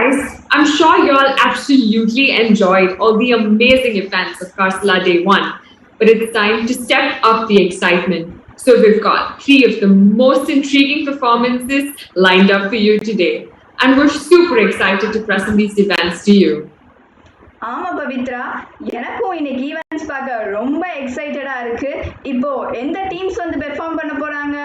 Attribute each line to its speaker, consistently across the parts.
Speaker 1: guys, I'm sure you all absolutely enjoyed all the amazing events of Caracalla Day 1, but it's time to step up the excitement. So we've got three of the most intriguing performances lined up for you today, and we're super excited to present these events to you.
Speaker 2: ஆமா பவித்ரா, எனக்கும் இன்னைக்கு events பார்க்க ரொம்ப எக்ஸைட்டடா இருக்கு. இப்போ எந்த teams வந்து perform பண்ண போறாங்க?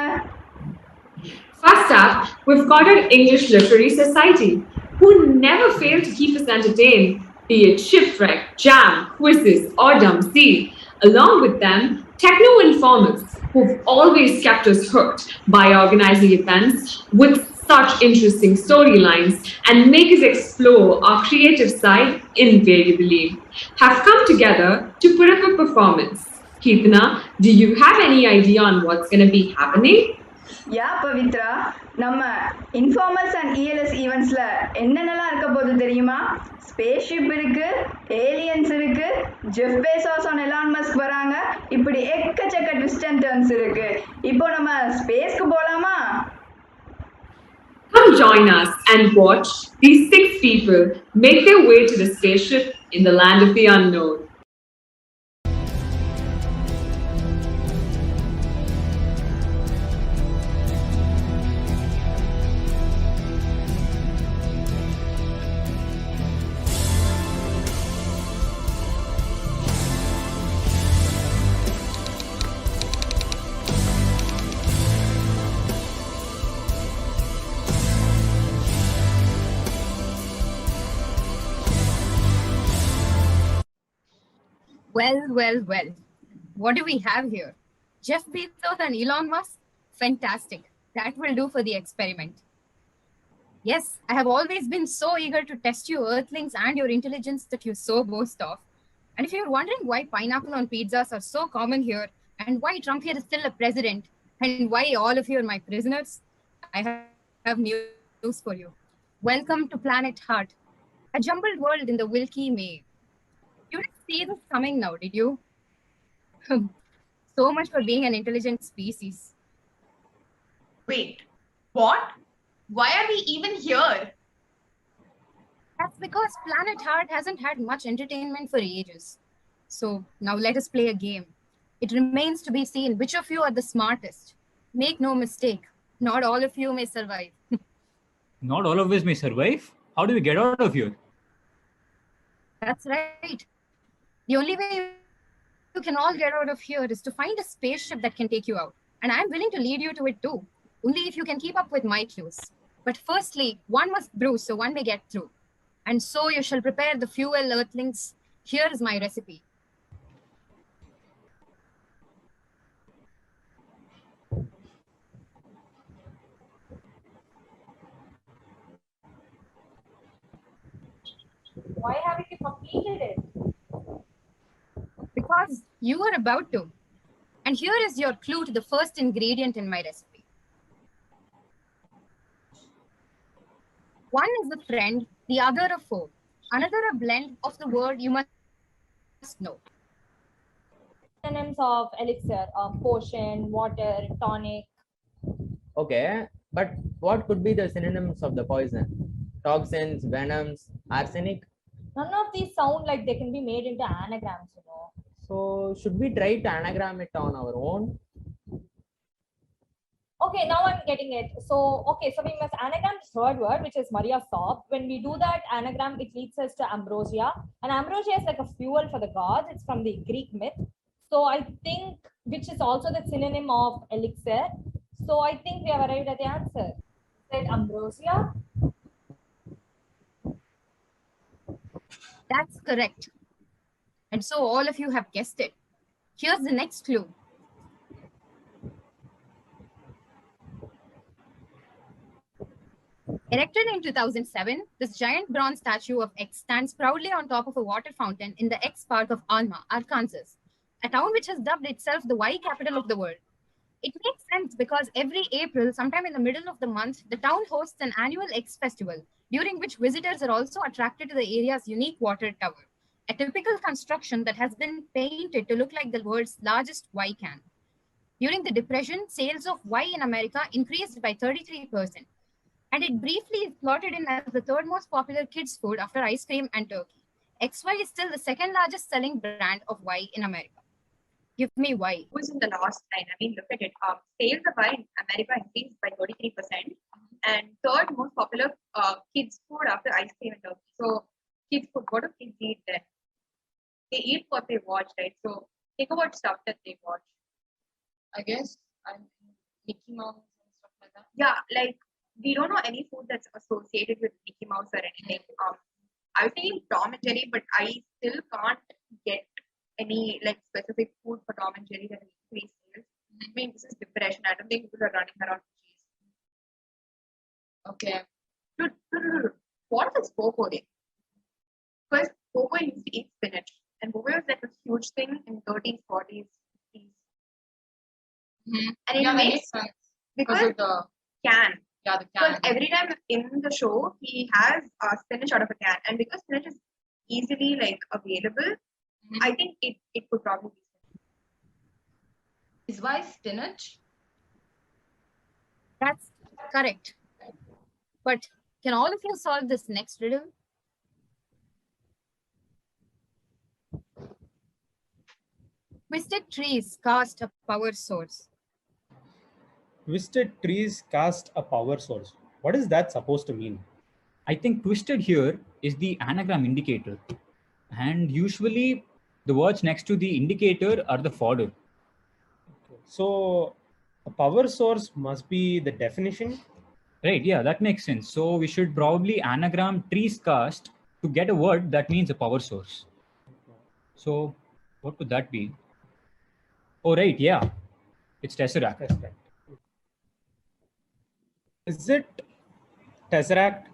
Speaker 1: First up, we've got our English Literary Society, who never fail to keep us entertained, be it shipwreck, jam, quizzes, or dumb sea. Along with them, techno-informals, who've always kept us hooked by organizing events with such interesting storylines and make us explore our creative side invariably, have come together to put up a performance. Keetana, do you have any idea on what's going to be happening?
Speaker 2: யா பவித்ரா, நம்ம இன்ஃபார்மல்ஸ் and ELS ஈவெண்ட்ஸ்ல என்னென்னலாம் இருக்க போகுது தெரியுமா? Spaceship இருக்கு, aliens இருக்கு, Jeff பேசாஸ் on Elon Musk வராங்க, இப்படி எக்கச்சக்க ட்விஸ்ட் அண்ட் டர்ன்ஸ் இருக்கு. இப்போ நம்ம ஸ்பேஸ்க்கு போலாமா?
Speaker 1: Come join us and watch these 6 people make their way to the spaceship in the land of the unknown.
Speaker 3: Well. What do we have here? Jeff Bezos and Elon Musk? Fantastic. That will do for the experiment. Yes, I have always been so eager to test you Earthlings and your intelligence that you so boast of. And if you're wondering why pineapple on pizzas are so common here, and why Trump here is still a president, and why all of you are my prisoners, I have news for you. Welcome to Planet Heart, a jumbled world in the Wilkie May. You didn't see this coming now, did you? So much for being an intelligent species.
Speaker 4: Wait, what? Why are we even here?
Speaker 3: That's because Planet Heart hasn't had much entertainment for ages. So now let us play a game. It remains to be seen which of you are the smartest. Make no mistake, not all of you may survive.
Speaker 5: Not all of us may survive? How do we get out of here?
Speaker 3: That's right. The only way you can all get out of here is to find a spaceship that can take you out. And I'm willing to lead you to it too. Only if you can keep up with my clues. But firstly, one must brew so one may get through. And so you shall prepare the fuel, Earthlings. Here is my recipe.
Speaker 4: Why haven't you completed it?
Speaker 3: Because you are about to. And here is your clue to the first ingredient in my recipe. One is a friend, the other a foe. Another a blend of the word you must know.
Speaker 6: Synonyms of elixir, potion, water, tonic.
Speaker 7: Okay, but what could be the synonyms of the poison? Toxins, venoms, arsenic?
Speaker 6: None of these sound like they can be made into anagrams, you know.
Speaker 7: So should we try to anagram it on our own?
Speaker 6: Okay, now I'm getting it. So we must anagram the third word, which is Maria Sob. When we do that anagram, it leads us to ambrosia. And ambrosia is like a fuel for the gods. It's from the Greek myth. So I think, which is also the synonym of elixir. So I think we have arrived at the answer. Said ambrosia.
Speaker 3: That's correct. And so all of you have guessed it. Here's the next clue. Erected in 2007, this giant bronze statue of X stands proudly on top of a water fountain in the X Park of Alma, Arkansas, a town which has dubbed itself the Y capital of the world. It makes sense because every April, sometime in the middle of the month, the town hosts an annual X festival, during which visitors are also attracted to the area's unique water tower, a typical construction that has been painted to look like the world's largest Y can. During the Depression, sales of Y in America increased by 33%. And it briefly is slotted in as the third most popular kids' food after ice cream and turkey. XY is still the second largest selling brand of Y in America. Give me Y.
Speaker 1: Who's in the last line? I mean, look at it. Sales of wine in America increased by 33%, and third most popular kids food after ice cream and turkey. So, kids food. What do kids eat then? They eat what they watch, right? So, think about stuff that they watch.
Speaker 4: I guess I'm Mickey Mouse and stuff like that.
Speaker 1: Yeah, like we don't know any food that's associated with Mickey Mouse or anything. I was thinking Tom and Jerry, but I still can't get any like specific food for Tom and Jerry that increase sales. I mean, this is depression. I don't think people are running around with cheese.
Speaker 4: Okay.
Speaker 1: What is Popo then? Because Popo used to eat spinach, and Popo was like a huge thing in 30s, 40s, 50s. And it
Speaker 4: Yeah, that
Speaker 1: makes
Speaker 4: makes sense.
Speaker 1: because
Speaker 4: of the
Speaker 1: can.
Speaker 4: yeah, the
Speaker 1: Because
Speaker 4: can.
Speaker 1: every time in the show, he has spinach out of a can, and because spinach is easily like available, I think it could probably be spinach.
Speaker 4: Is why spinach?
Speaker 3: That's correct. But can all of you solve this next riddle? Twisted trees cast a power source.
Speaker 8: Twisted trees cast a power source. What is that supposed to mean?
Speaker 5: I think twisted here is the anagram indicator. And usually the words next to the indicator are the fodder.
Speaker 8: So a power source must be the definition.
Speaker 5: Right, yeah, that makes sense. So we should probably anagram trees cast to get a word that means a power source. So what would that be? Oh, right, yeah. It's tesseract.
Speaker 8: Tesseract. Is it tesseract?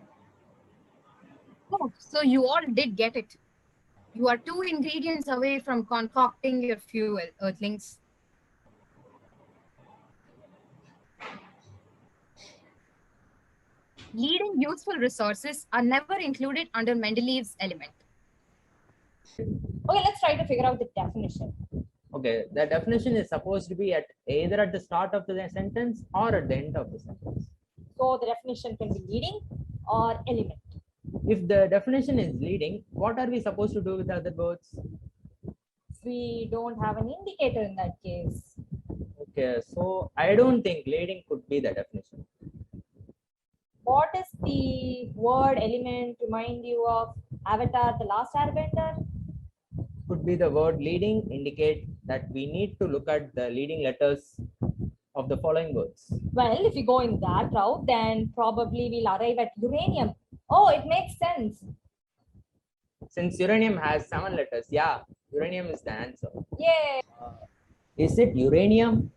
Speaker 3: Oh, so you all did get it. You are 2 ingredients away from concocting your fuel, Earthlings. Leading useful resources are never included under Mendeleev's element.
Speaker 6: Okay, let's try to figure out the definition.
Speaker 7: Okay, the definition is supposed to be either at the start of the sentence or at the end of the sentence.
Speaker 6: So the definition can be leading or element.
Speaker 7: If the definition is leading, what are we supposed to do with the other words?
Speaker 6: We don't have an indicator in that case.
Speaker 7: Okay, so I don't think leading could be the definition.
Speaker 6: What is the word element remind you of Avatar, the Last Airbender?
Speaker 7: Could be the word leading indicate that we need to look at the leading letters of the following words.
Speaker 6: Well, if we go in that route, then probably we'll arrive at uranium. Oh, it makes sense.
Speaker 7: Since uranium has 7 letters, yeah, uranium is the answer.
Speaker 6: Yay!
Speaker 7: Is it uranium?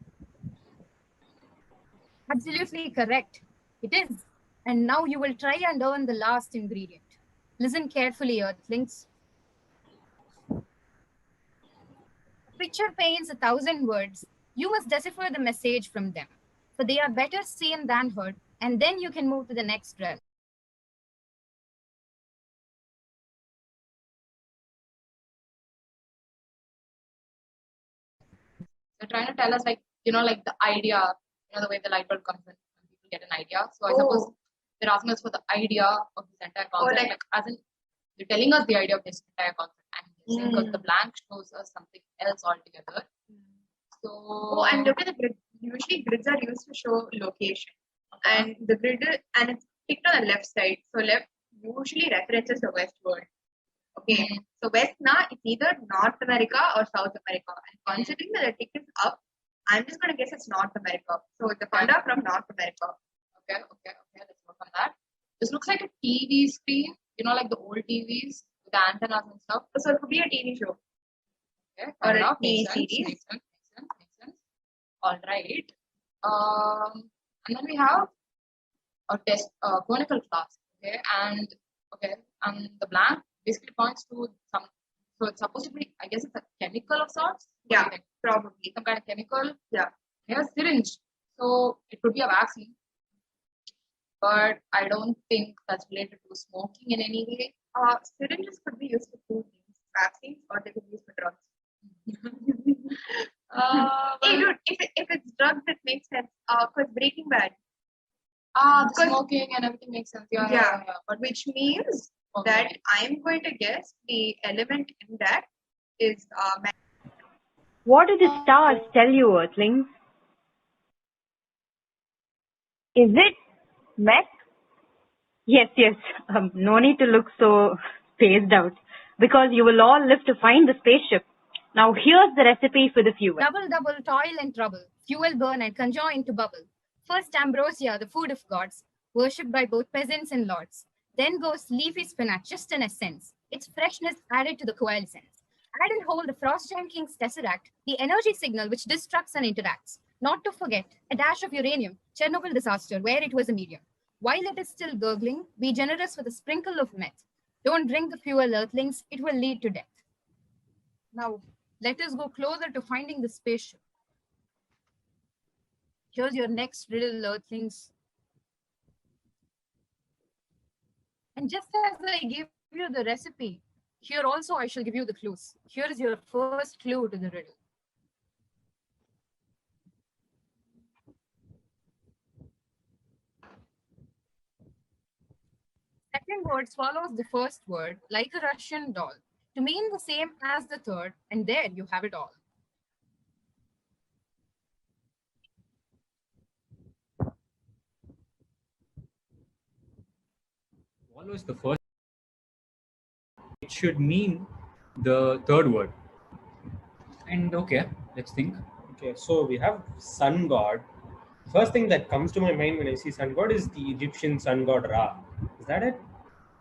Speaker 3: Absolutely correct. It is. And now you will try and earn the last ingredient. Listen carefully, Earthlings. A picture paints 1,000 words. You must decipher the message from them. For they are better seen than heard, and then you can move to the next realm.
Speaker 4: They're trying to tell us like the idea, the way the light bulb comes in when people get an idea. So I suppose they're asking us for the idea of this entire concept. Like as in they're telling us the idea of this entire concept. I'm guessing because the blank shows us something else altogether. So
Speaker 1: and look at the grid. Usually grids are used to show location. And the grid and it's picked on the left side. So left usually references the westward. Okay. So west now it's either North America or South America. And considering that the tick is up, I'm just gonna guess it's North America. So the funda from North America.
Speaker 4: Okay. Let's work on that. This looks like a TV screen, like the old TVs with the antennas and stuff.
Speaker 1: So it could be a TV show.
Speaker 4: Okay.
Speaker 1: Or a
Speaker 4: TV
Speaker 1: series.
Speaker 4: Makes sense. All right. And then we have a test conical class. Okay. And the blank basically points to some. So it's supposed to be, I guess it's a chemical of sorts.
Speaker 1: Yeah, probably
Speaker 4: some kind of chemical.
Speaker 1: Yeah.
Speaker 4: Here's syringe. So it could be a vaccine. But I don't think that's related to smoking in any way.
Speaker 1: Syringes could be used for 2 things: vaccines, or they could be used for drugs. Hey, dude, if it's drugs, it makes sense. Because Breaking Bad,
Speaker 4: The
Speaker 2: Because-
Speaker 4: smoking and everything makes sense. Yeah.
Speaker 2: Yeah.
Speaker 4: But
Speaker 2: which means
Speaker 4: okay.
Speaker 2: that I am going to guess the element in that is
Speaker 9: What do the stars tell you, Earthlings? Is it meth? Yes. No need to look so spaced out because you will all live to find the spaceship. Now here's the recipe for the fuel.
Speaker 3: Double, toil and trouble. Fuel burn and conjure into bubble. First ambrosia, the food of gods, worshipped by both peasants and lords. Then goes leafy spinach, just an essence. Its freshness added to the coalescence. Add and hold the frost giant king's tesseract, the energy signal which destructs and interacts. Not to forget, a dash of uranium, Chernobyl disaster, where it was a medium. While it is still gurgling, be generous with a sprinkle of meth. Don't drink the fuel, Earthlings, it will lead to death. Now, let us go closer to finding the spaceship. Here's your next riddle, Earthlings. And just as I give you the recipe, here also I shall give you the clues. Here is your first clue to the riddle. Second word swallows the first word like a Russian doll to mean the same as the third, and there you have it all.
Speaker 5: Follows the first. It should mean the third word. And okay, let's think.
Speaker 8: Okay, so we have sun god. First thing that comes to my mind when I see sun god is the Egyptian sun god Ra. Is that it?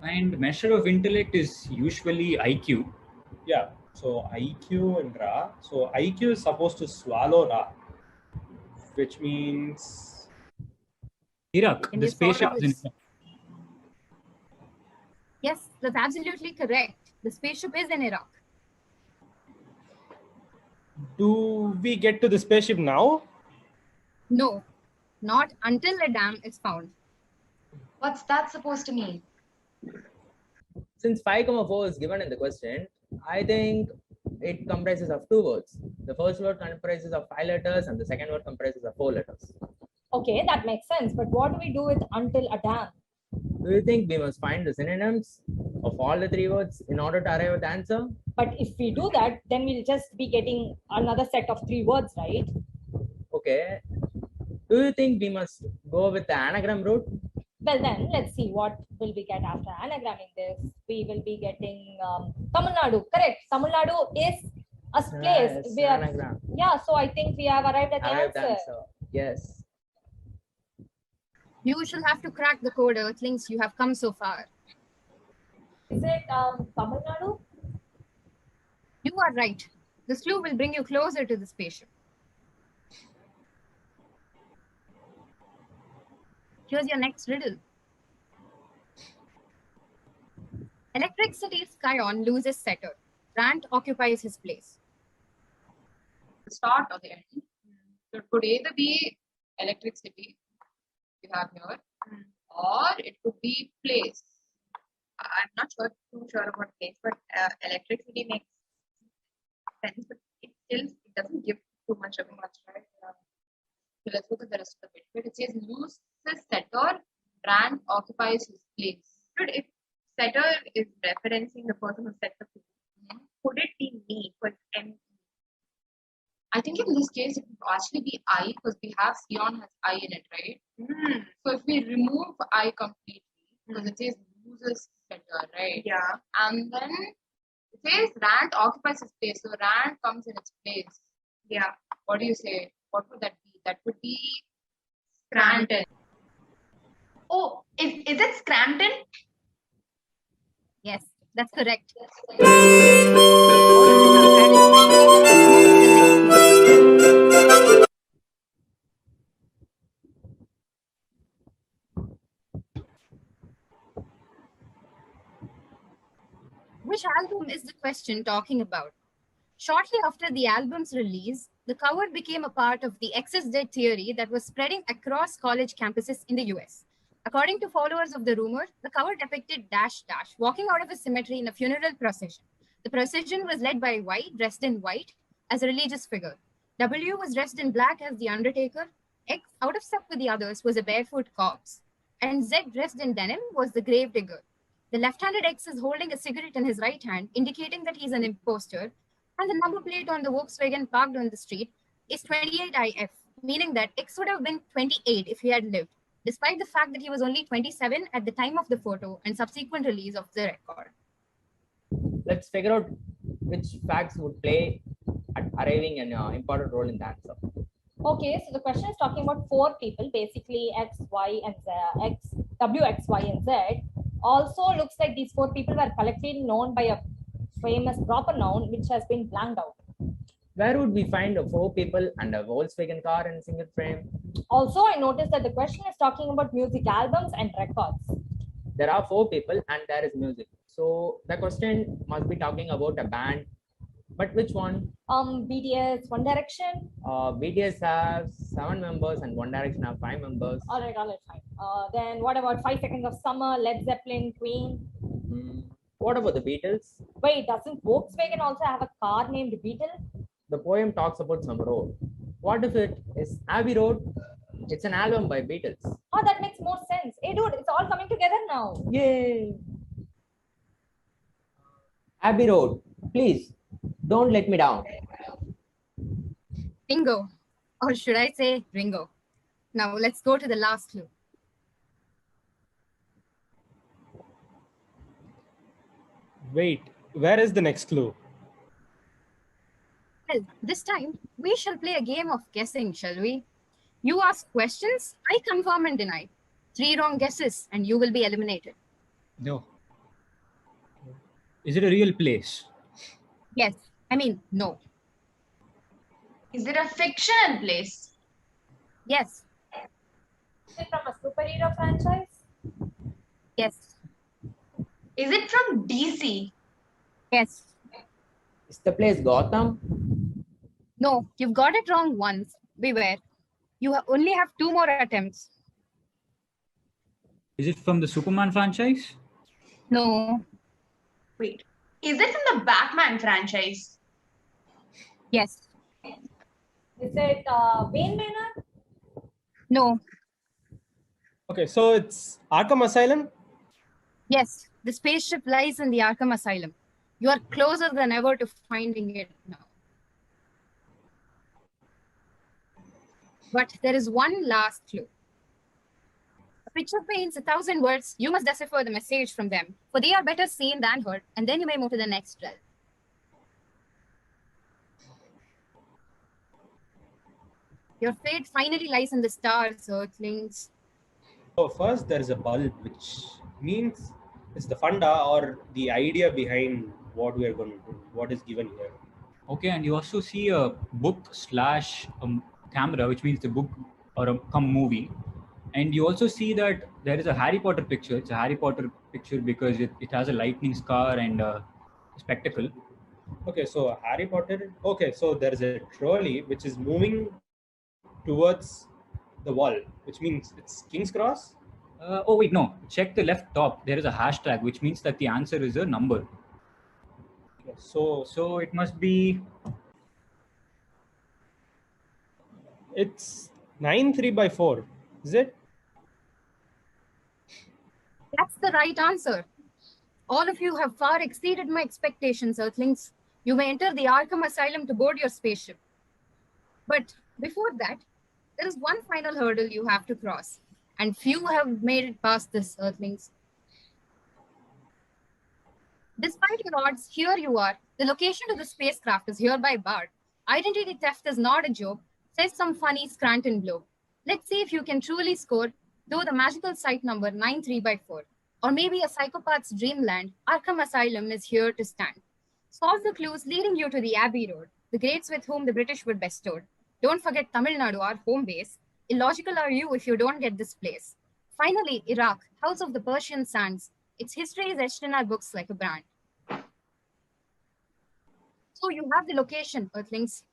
Speaker 5: And measure of intellect is usually IQ.
Speaker 8: Yeah. So IQ and Ra. So IQ is supposed to swallow Ra, which means
Speaker 5: Iraq.
Speaker 3: And
Speaker 5: The
Speaker 3: you
Speaker 5: spaceship
Speaker 3: follow
Speaker 5: is in
Speaker 3: this. Yes, that's absolutely correct. The spaceship is in Iraq.
Speaker 8: do we get to the spaceship now?
Speaker 3: No, not until a dam is found.
Speaker 4: What's that supposed to mean?
Speaker 7: Since 5,4 is given in the question, I think it comprises of two words. The first word comprises of 5 letters and the second word comprises of 4 letters.
Speaker 6: Okay, that makes sense. But what do we do with until a dam?
Speaker 7: Do you think we must find the synonyms of all the 3 words in order to arrive at the answer?
Speaker 6: But if we do that, then we'll just be getting another set of 3 words, right?
Speaker 7: Okay. Do you think we must go with the anagram route?
Speaker 6: Well, then let's see what will we get after anagramming this. We will be getting Tamil Nadu. Correct. Tamil Nadu is a place.
Speaker 7: Yes,
Speaker 6: We are,
Speaker 7: anagram.
Speaker 6: yeah, so I think we have arrived at the
Speaker 7: Arrived
Speaker 6: answer.
Speaker 7: answer. Yes.
Speaker 3: You shall have to crack the code, Earthlings. You have come so far.
Speaker 6: Is it Tamil Nadu?
Speaker 3: You are right. This clue will bring you closer to the spaceship. Here's your next riddle. Electric City Scion loses setter. Rant occupies his place.
Speaker 4: The start or the end? So it could either be electricity you have here, or it could be place. I'm not too sure about place, but electricity makes sense, but it doesn't give too much of a much, right? So let's look at the rest of the bit. It says loses setter, Rand occupies his place.
Speaker 2: Dude, if setter is referencing the person who set the food, could it be me? Because M.
Speaker 4: I think in this case it would actually be I, because we have Sion has I in it, right? So if we remove I completely, because it says loses setter, right?
Speaker 2: Yeah.
Speaker 4: And then it says Rand occupies his place, so Rand comes in its place.
Speaker 2: Yeah.
Speaker 4: What do you say? What would that be? That would be Scranton.
Speaker 2: Oh, is it Scranton?
Speaker 3: Yes, that's correct. Which album is the question talking about? Shortly after the album's release, the cover became a part of the excess debt theory that was spreading across college campuses in the US. According to followers of the rumor, the cover depicted Dash Dash walking out of a cemetery in a funeral procession. The procession was led by White, dressed in white, as a religious figure. W was dressed in black as the Undertaker. X, out of step with the others, was a barefoot corpse, and Z, dressed in denim, was the gravedigger. The left-handed X is holding a cigarette in his right hand, indicating that he's an imposter, and the number plate on the Volkswagen parked on the street is 28IF, meaning that X would have been 28 if he had lived, despite the fact that he was only 27 at the time of the photo and subsequent release of the record.
Speaker 7: Let's figure out which facts would play at arriving an important role in the answer.
Speaker 6: Okay, so the question is talking about 4 people, basically X, Y, and Z, X, W, X, Y, and Z. Also looks like these 4 people were collectively known by a famous proper noun which has been blanked out.
Speaker 7: Where would we find 4 people and a Volkswagen car in a single frame?
Speaker 6: Also, I noticed that the question is talking about music albums and records.
Speaker 7: There are 4 people and there is music. So the question must be talking about a band. But which one?
Speaker 6: BTS, One Direction.
Speaker 7: BTS have 7 members and One Direction have 5 members.
Speaker 6: All right, fine. Then what about 5 Seconds of Summer, Led Zeppelin, Queen?
Speaker 7: What about the Beatles?
Speaker 6: Wait, doesn't Volkswagen also have a car named Beetle?
Speaker 7: The poem talks about some road. What if it is Abbey Road? It's an album by Beatles.
Speaker 6: Oh, that makes more sense. Hey, dude, it's all coming together now.
Speaker 7: Yay! Abbey Road, please don't let me down.
Speaker 3: Bingo. Or should I say Ringo? Now let's go to the last clue.
Speaker 8: Wait, where is the next clue?
Speaker 3: Well, this time we shall play a game of guessing, shall we? You ask questions, I confirm and deny. 3 wrong guesses and you will be eliminated.
Speaker 5: No. Is it a real place?
Speaker 3: Yes. I mean, no.
Speaker 2: Is it a fictional place?
Speaker 3: Yes.
Speaker 6: Is it from a superhero franchise?
Speaker 3: Yes.
Speaker 2: Is it from DC?
Speaker 3: Yes.
Speaker 7: Is the place Gotham?
Speaker 3: No, you've got it wrong once. Beware. You only have 2 more attempts.
Speaker 5: Is it from the Superman franchise?
Speaker 3: No.
Speaker 2: Wait, is it from the Batman franchise?
Speaker 3: Yes.
Speaker 6: Is it Wayne Manor?
Speaker 3: No.
Speaker 8: Okay, so it's Arkham Asylum?
Speaker 3: Yes. The spaceship lies in the Arkham Asylum. You are closer than ever to finding it now. But there is one last clue. A picture paints 1,000 words. You must decipher the message from them, for they are better seen than heard, and then you may move to the next realm. Your fate finally lies in the stars, Earthlings.
Speaker 8: So first there is a bulb, which means it's the funda or the idea behind what we are going to do, what is given here.
Speaker 5: Okay, and you also see a book / camera, which means the book or a movie. And you also see that there is a Harry Potter picture. It's a Harry Potter picture because it has a lightning scar and a spectacle.
Speaker 8: Okay, so Harry Potter. Okay, so there is a trolley which is moving towards the wall, which means it's King's Cross.
Speaker 5: Oh wait, no. Check the left top. There is a hashtag, which means that the answer is a number.
Speaker 8: Okay,
Speaker 5: so it must be.
Speaker 8: It's 9/3/4. Is it?
Speaker 3: That's the right answer. All of you have far exceeded my expectations, Earthlings. You may enter the Arkham Asylum to board your spaceship. But before that, there is one final hurdle you have to cross, and few have made it past this, Earthlings. Despite your odds, here you are. The location of the spacecraft is hereby barred. Identity theft is not a joke, says some funny Scranton bloke. Let's see if you can truly score, though the magical site number 9/3/4. Or maybe a psychopath's dreamland, Arkham Asylum is here to stand. Solve the clues leading you to the Abbey Road, the greats with whom the British were bestowed. Don't forget Tamil Nadu, our home base. Illogical are you if you don't get this place. Finally, Iraq, house of the Persian sands. Its history is etched in our books like a brand. So you have the location, Earthlings.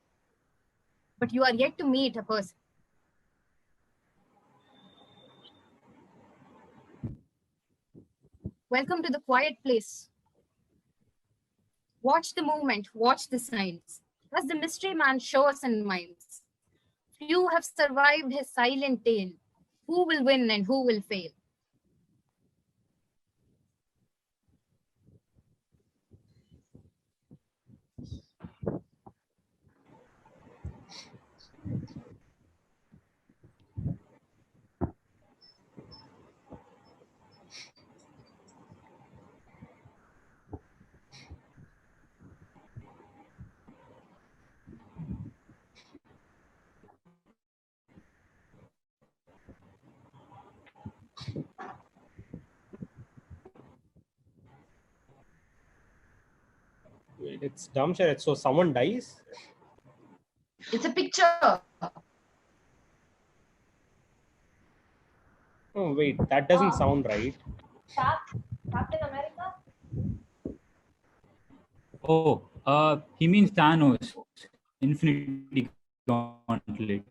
Speaker 3: But you are yet to meet a person. Welcome to the quiet place. Watch the movement, watch the signs. Does the mystery man show us in minds? Few have survived his silent tale. Who will win and who will fail?
Speaker 8: It's dumb shit. So someone dies?
Speaker 4: It's a picture.
Speaker 8: Oh wait, that doesn't sound right.
Speaker 6: Captain America?
Speaker 5: Oh, he means Thanos. Infinity Gauntlet.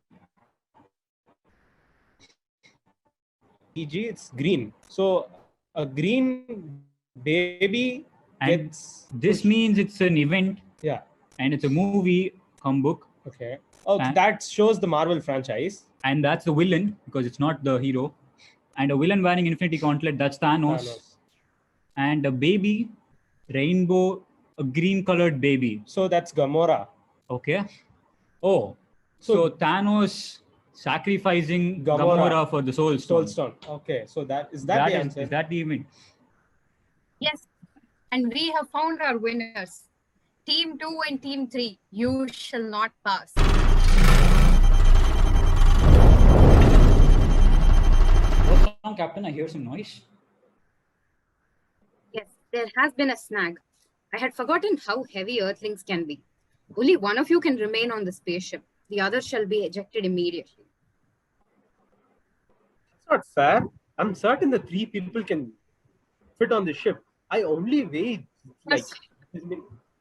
Speaker 8: EG, it's green. So a green baby
Speaker 5: And
Speaker 8: gets
Speaker 5: this means it's an event.
Speaker 8: Yeah.
Speaker 5: And it's a movie come book.
Speaker 8: Okay. Oh, that shows the Marvel franchise.
Speaker 5: And that's the villain because it's not the hero. And a villain wearing Infinity Gauntlet, that's Thanos. And a baby, rainbow, a green colored baby.
Speaker 8: So that's Gamora.
Speaker 5: Okay. Oh, so Thanos sacrificing Gamora for the Soul Stone.
Speaker 8: Okay, so that is the answer.
Speaker 5: Is that the event?
Speaker 3: Yes. And we have found our winners. Team 2 and Team 3, you shall not pass.
Speaker 5: What's wrong, Captain? I hear some noise.
Speaker 3: Yes, there has been a snag. I had forgotten how heavy Earthlings can be. Only one of you can remain on the spaceship. The other shall be ejected immediately.
Speaker 8: It's not fair. I'm certain the 3 people can fit on the ship. I only weigh like...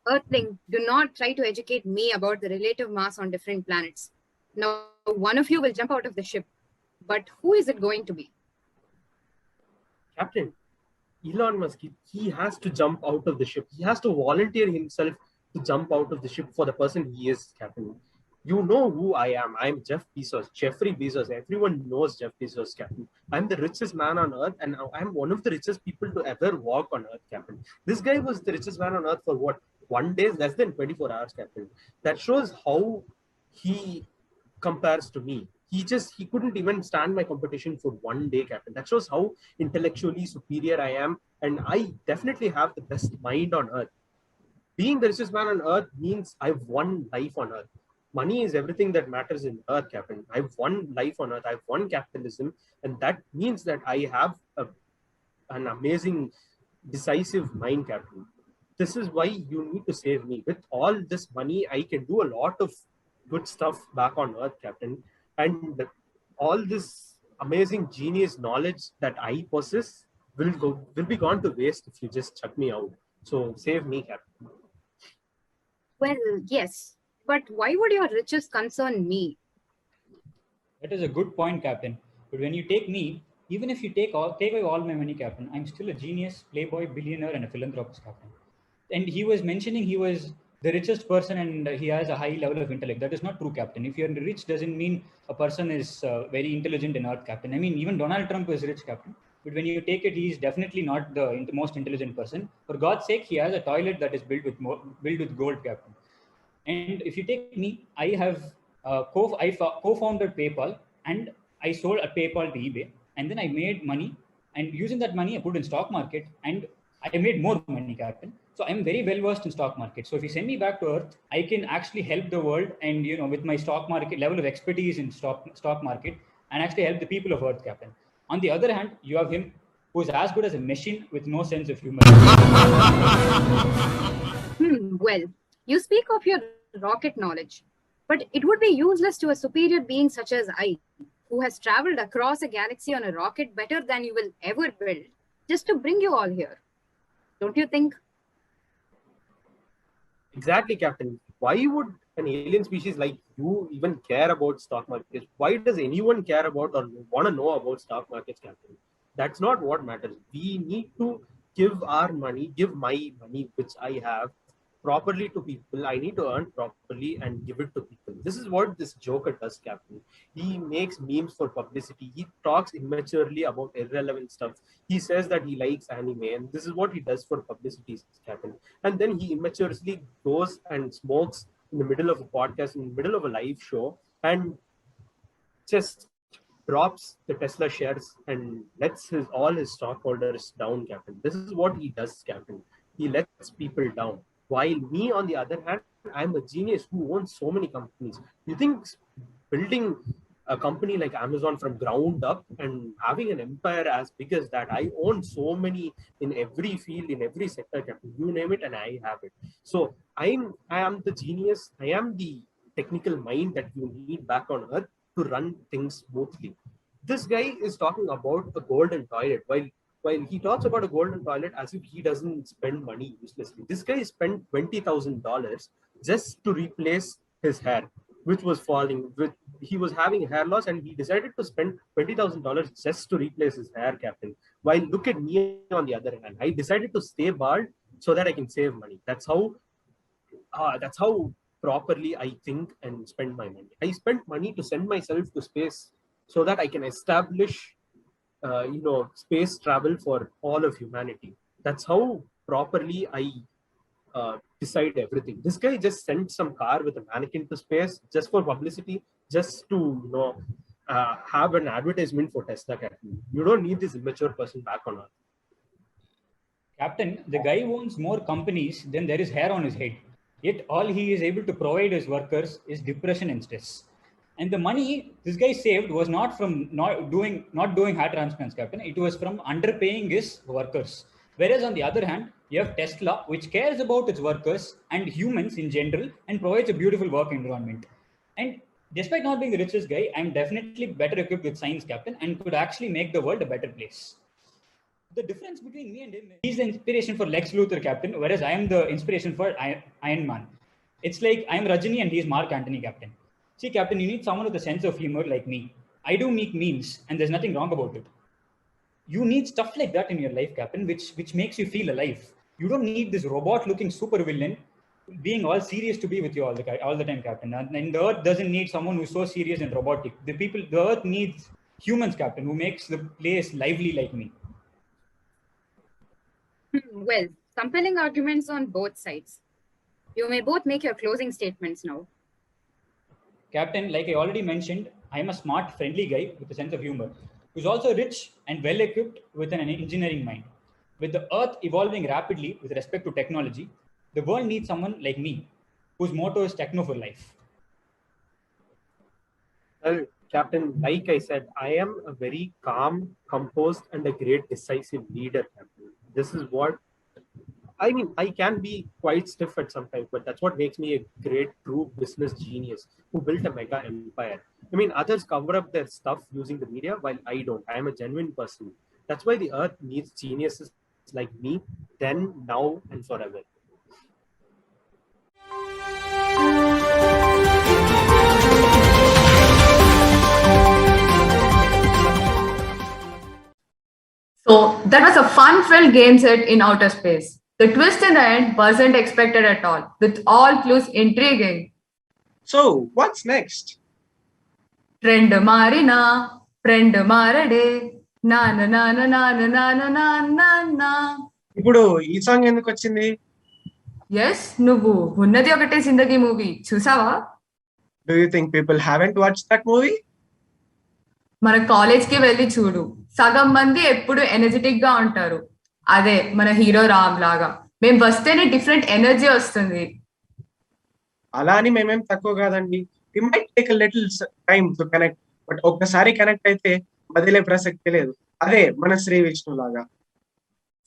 Speaker 3: Earthling, do not try to educate me about the relative mass on different planets. Now, one of you will jump out of the ship. But who is it going to be?
Speaker 8: Captain, Elon Musk, he has to jump out of the ship. He has to volunteer himself to jump out of the ship for the person he is, Captain. You know who I am. I'm Jeff Bezos, Jeffrey Bezos. Everyone knows Jeff Bezos, Captain. I'm the richest man on Earth, and I'm one of the richest people to ever walk on Earth, Captain. This guy was the richest man on Earth for what? 1 day, less than 24 hours, Captain. That shows how he compares to me. He couldn't even stand my competition for 1 day, Captain. That shows how intellectually superior I am, and I definitely have the best mind on Earth. Being the richest man on Earth means I've won life on Earth. Money is everything that matters in Earth, Captain. I've won life on Earth. I've won capitalism, and that means that I have an amazing, decisive mind, Captain. This is why you need to save me. With all this money, I can do a lot of good stuff back on Earth, Captain. And all this amazing genius knowledge that I possess will be gone to waste if you just chuck me out. So save me, Captain.
Speaker 3: Well, yes. But why would your riches concern me?
Speaker 5: That is a good point, Captain. But when you take me, even if you take away all my money, Captain, I'm still a genius, playboy, billionaire, and a philanthropist, Captain. And he was mentioning he was the richest person and he has a high level of intellect. That is not true, Captain. If you're rich, doesn't mean a person is very intelligent in Earth, Captain. I mean, even Donald Trump is rich, Captain. But when you take it, he's definitely not the most intelligent person. For God's sake, he has a toilet that is built with gold, Captain. And if you take me, I have co-founded PayPal, and I sold a PayPal to eBay, and then I made money, and using that money I put in stock market, and I made more money, Captain. So I'm very well versed in stock market. So if you send me back to Earth, I can actually help the world, and with my stock market level of expertise in stock market, and actually help the people of Earth, Captain. On the other hand, you have him who is as good as a machine with no sense of humor.
Speaker 3: Well, you speak of your rocket knowledge, but it would be useless to a superior being such as I, who has traveled across a galaxy on a rocket better than you will ever build, just to bring you all here. Don't you think?
Speaker 8: Exactly, Captain. Why would an alien species like you even care about stock markets? Why does anyone care about or want to know about stock markets, Captain? That's not what matters. We need to give our money, give my money, which I have, properly to people. I need to earn properly and give it to people. This is what this joker does, Captain. He makes memes for publicity. He talks immaturely about irrelevant stuff. He says that he likes anime, and this is what he does for publicity, Captain. And then he immaturely goes and smokes in the middle of a podcast, in the middle of a live show, and just drops the Tesla shares and lets all his stockholders down, Captain. This is what he does, Captain. He lets people down. While me, on the other hand, I'm a genius who owns so many companies. You think building a company like Amazon from ground up and having an empire as big as that, I own so many in every field, in every sector, Captain. You name it, and I have it. So I am the genius. I am the technical mind that you need back on Earth to run things smoothly. This guy is talking about a golden toilet, while he talks about a golden toilet as if he doesn't spend money uselessly. This guy spent $20,000 just to replace his hair, which was falling. He was having hair loss, and he decided to spend $20,000 just to replace his hair, Captain. While look at me, on the other hand, I decided to stay bald so that I can save money. That's how properly I think and spend my money. I spent money to send myself to space so that I can establish space travel for all of humanity. That's how properly I decide everything. This guy just sent some car with a mannequin to space just for publicity, just to have an advertisement for Tesla, Captain. You don't need this immature person back on Earth.
Speaker 5: Captain, the guy owns more companies than there is hair on his head. Yet all he is able to provide his workers is depression and stress. And the money this guy saved was not from not doing hair transplants, Captain. It was from underpaying his workers. Whereas on the other hand, you have Tesla, which cares about its workers and humans in general and provides a beautiful work environment. And despite not being the richest guy, I'm definitely better equipped with science, Captain, and could actually make the world a better place. The difference between me and him is he's the inspiration for Lex Luthor, Captain, whereas I am the inspiration for Iron Man. It's like I'm Rajini and he's Mark Antony, Captain. See, Captain, you need someone with a sense of humor like me. I do make memes, and there's nothing wrong about it. You need stuff like that in your life, Captain, which makes you feel alive. You don't need this robot-looking super villain being all serious to be with you all the time, Captain. And the Earth doesn't need someone who's so serious and robotic. The Earth needs humans, Captain, who makes the place lively like me.
Speaker 3: Well, compelling arguments on both sides. You may both make your closing statements now.
Speaker 5: Captain, like I already mentioned, I am a smart, friendly guy with a sense of humor, who's also rich and well-equipped with an engineering mind. With the Earth evolving rapidly with respect to technology, the world needs someone like me, whose motto is Techno for Life.
Speaker 8: Well, Captain, like I said, I am a very calm, composed, and a great decisive leader, Captain. This is what I mean. I can be quite stiff at some time, but that's what makes me a great, true business genius who built a mega empire. I mean, others cover up their stuff using the media, while I don't. I am a genuine person. That's why the Earth needs geniuses like me, then, now, and forever.
Speaker 2: So that was a fun-filled game set in outer space. The twist in the end wasn't expected at all, with all clues intriguing.
Speaker 10: So, what's next?
Speaker 2: Trend marina, friend marade, na na na na na na na na na na na.
Speaker 10: ఇప్పుడు ఈ song ఎందుకు వచ్చింది?
Speaker 2: Yes, నువ్వు ఉన్నది ఒకటే జిందగీ movie చూసావా?
Speaker 10: Do you think people haven't watched that movie?
Speaker 2: మన college కి వెళ్ళి చూడు, సగం మంది ఎప్పుడు ఎనర్జెటిక్ గా ఉంటారు. అదే మన హీరో రామ్ లాగా మేము వస్తేనే డిఫరెంట్ ఎనర్జీ వస్తుంది.
Speaker 10: అలా అని మేమేం తక్కువ కాదండి. We might take a little time to connect, but ఒక్కసారి కనెక్ట్ అయితే వదిలే ప్రసక్తి లేదు. అదే మన శ్రీ విష్ణు లాగా.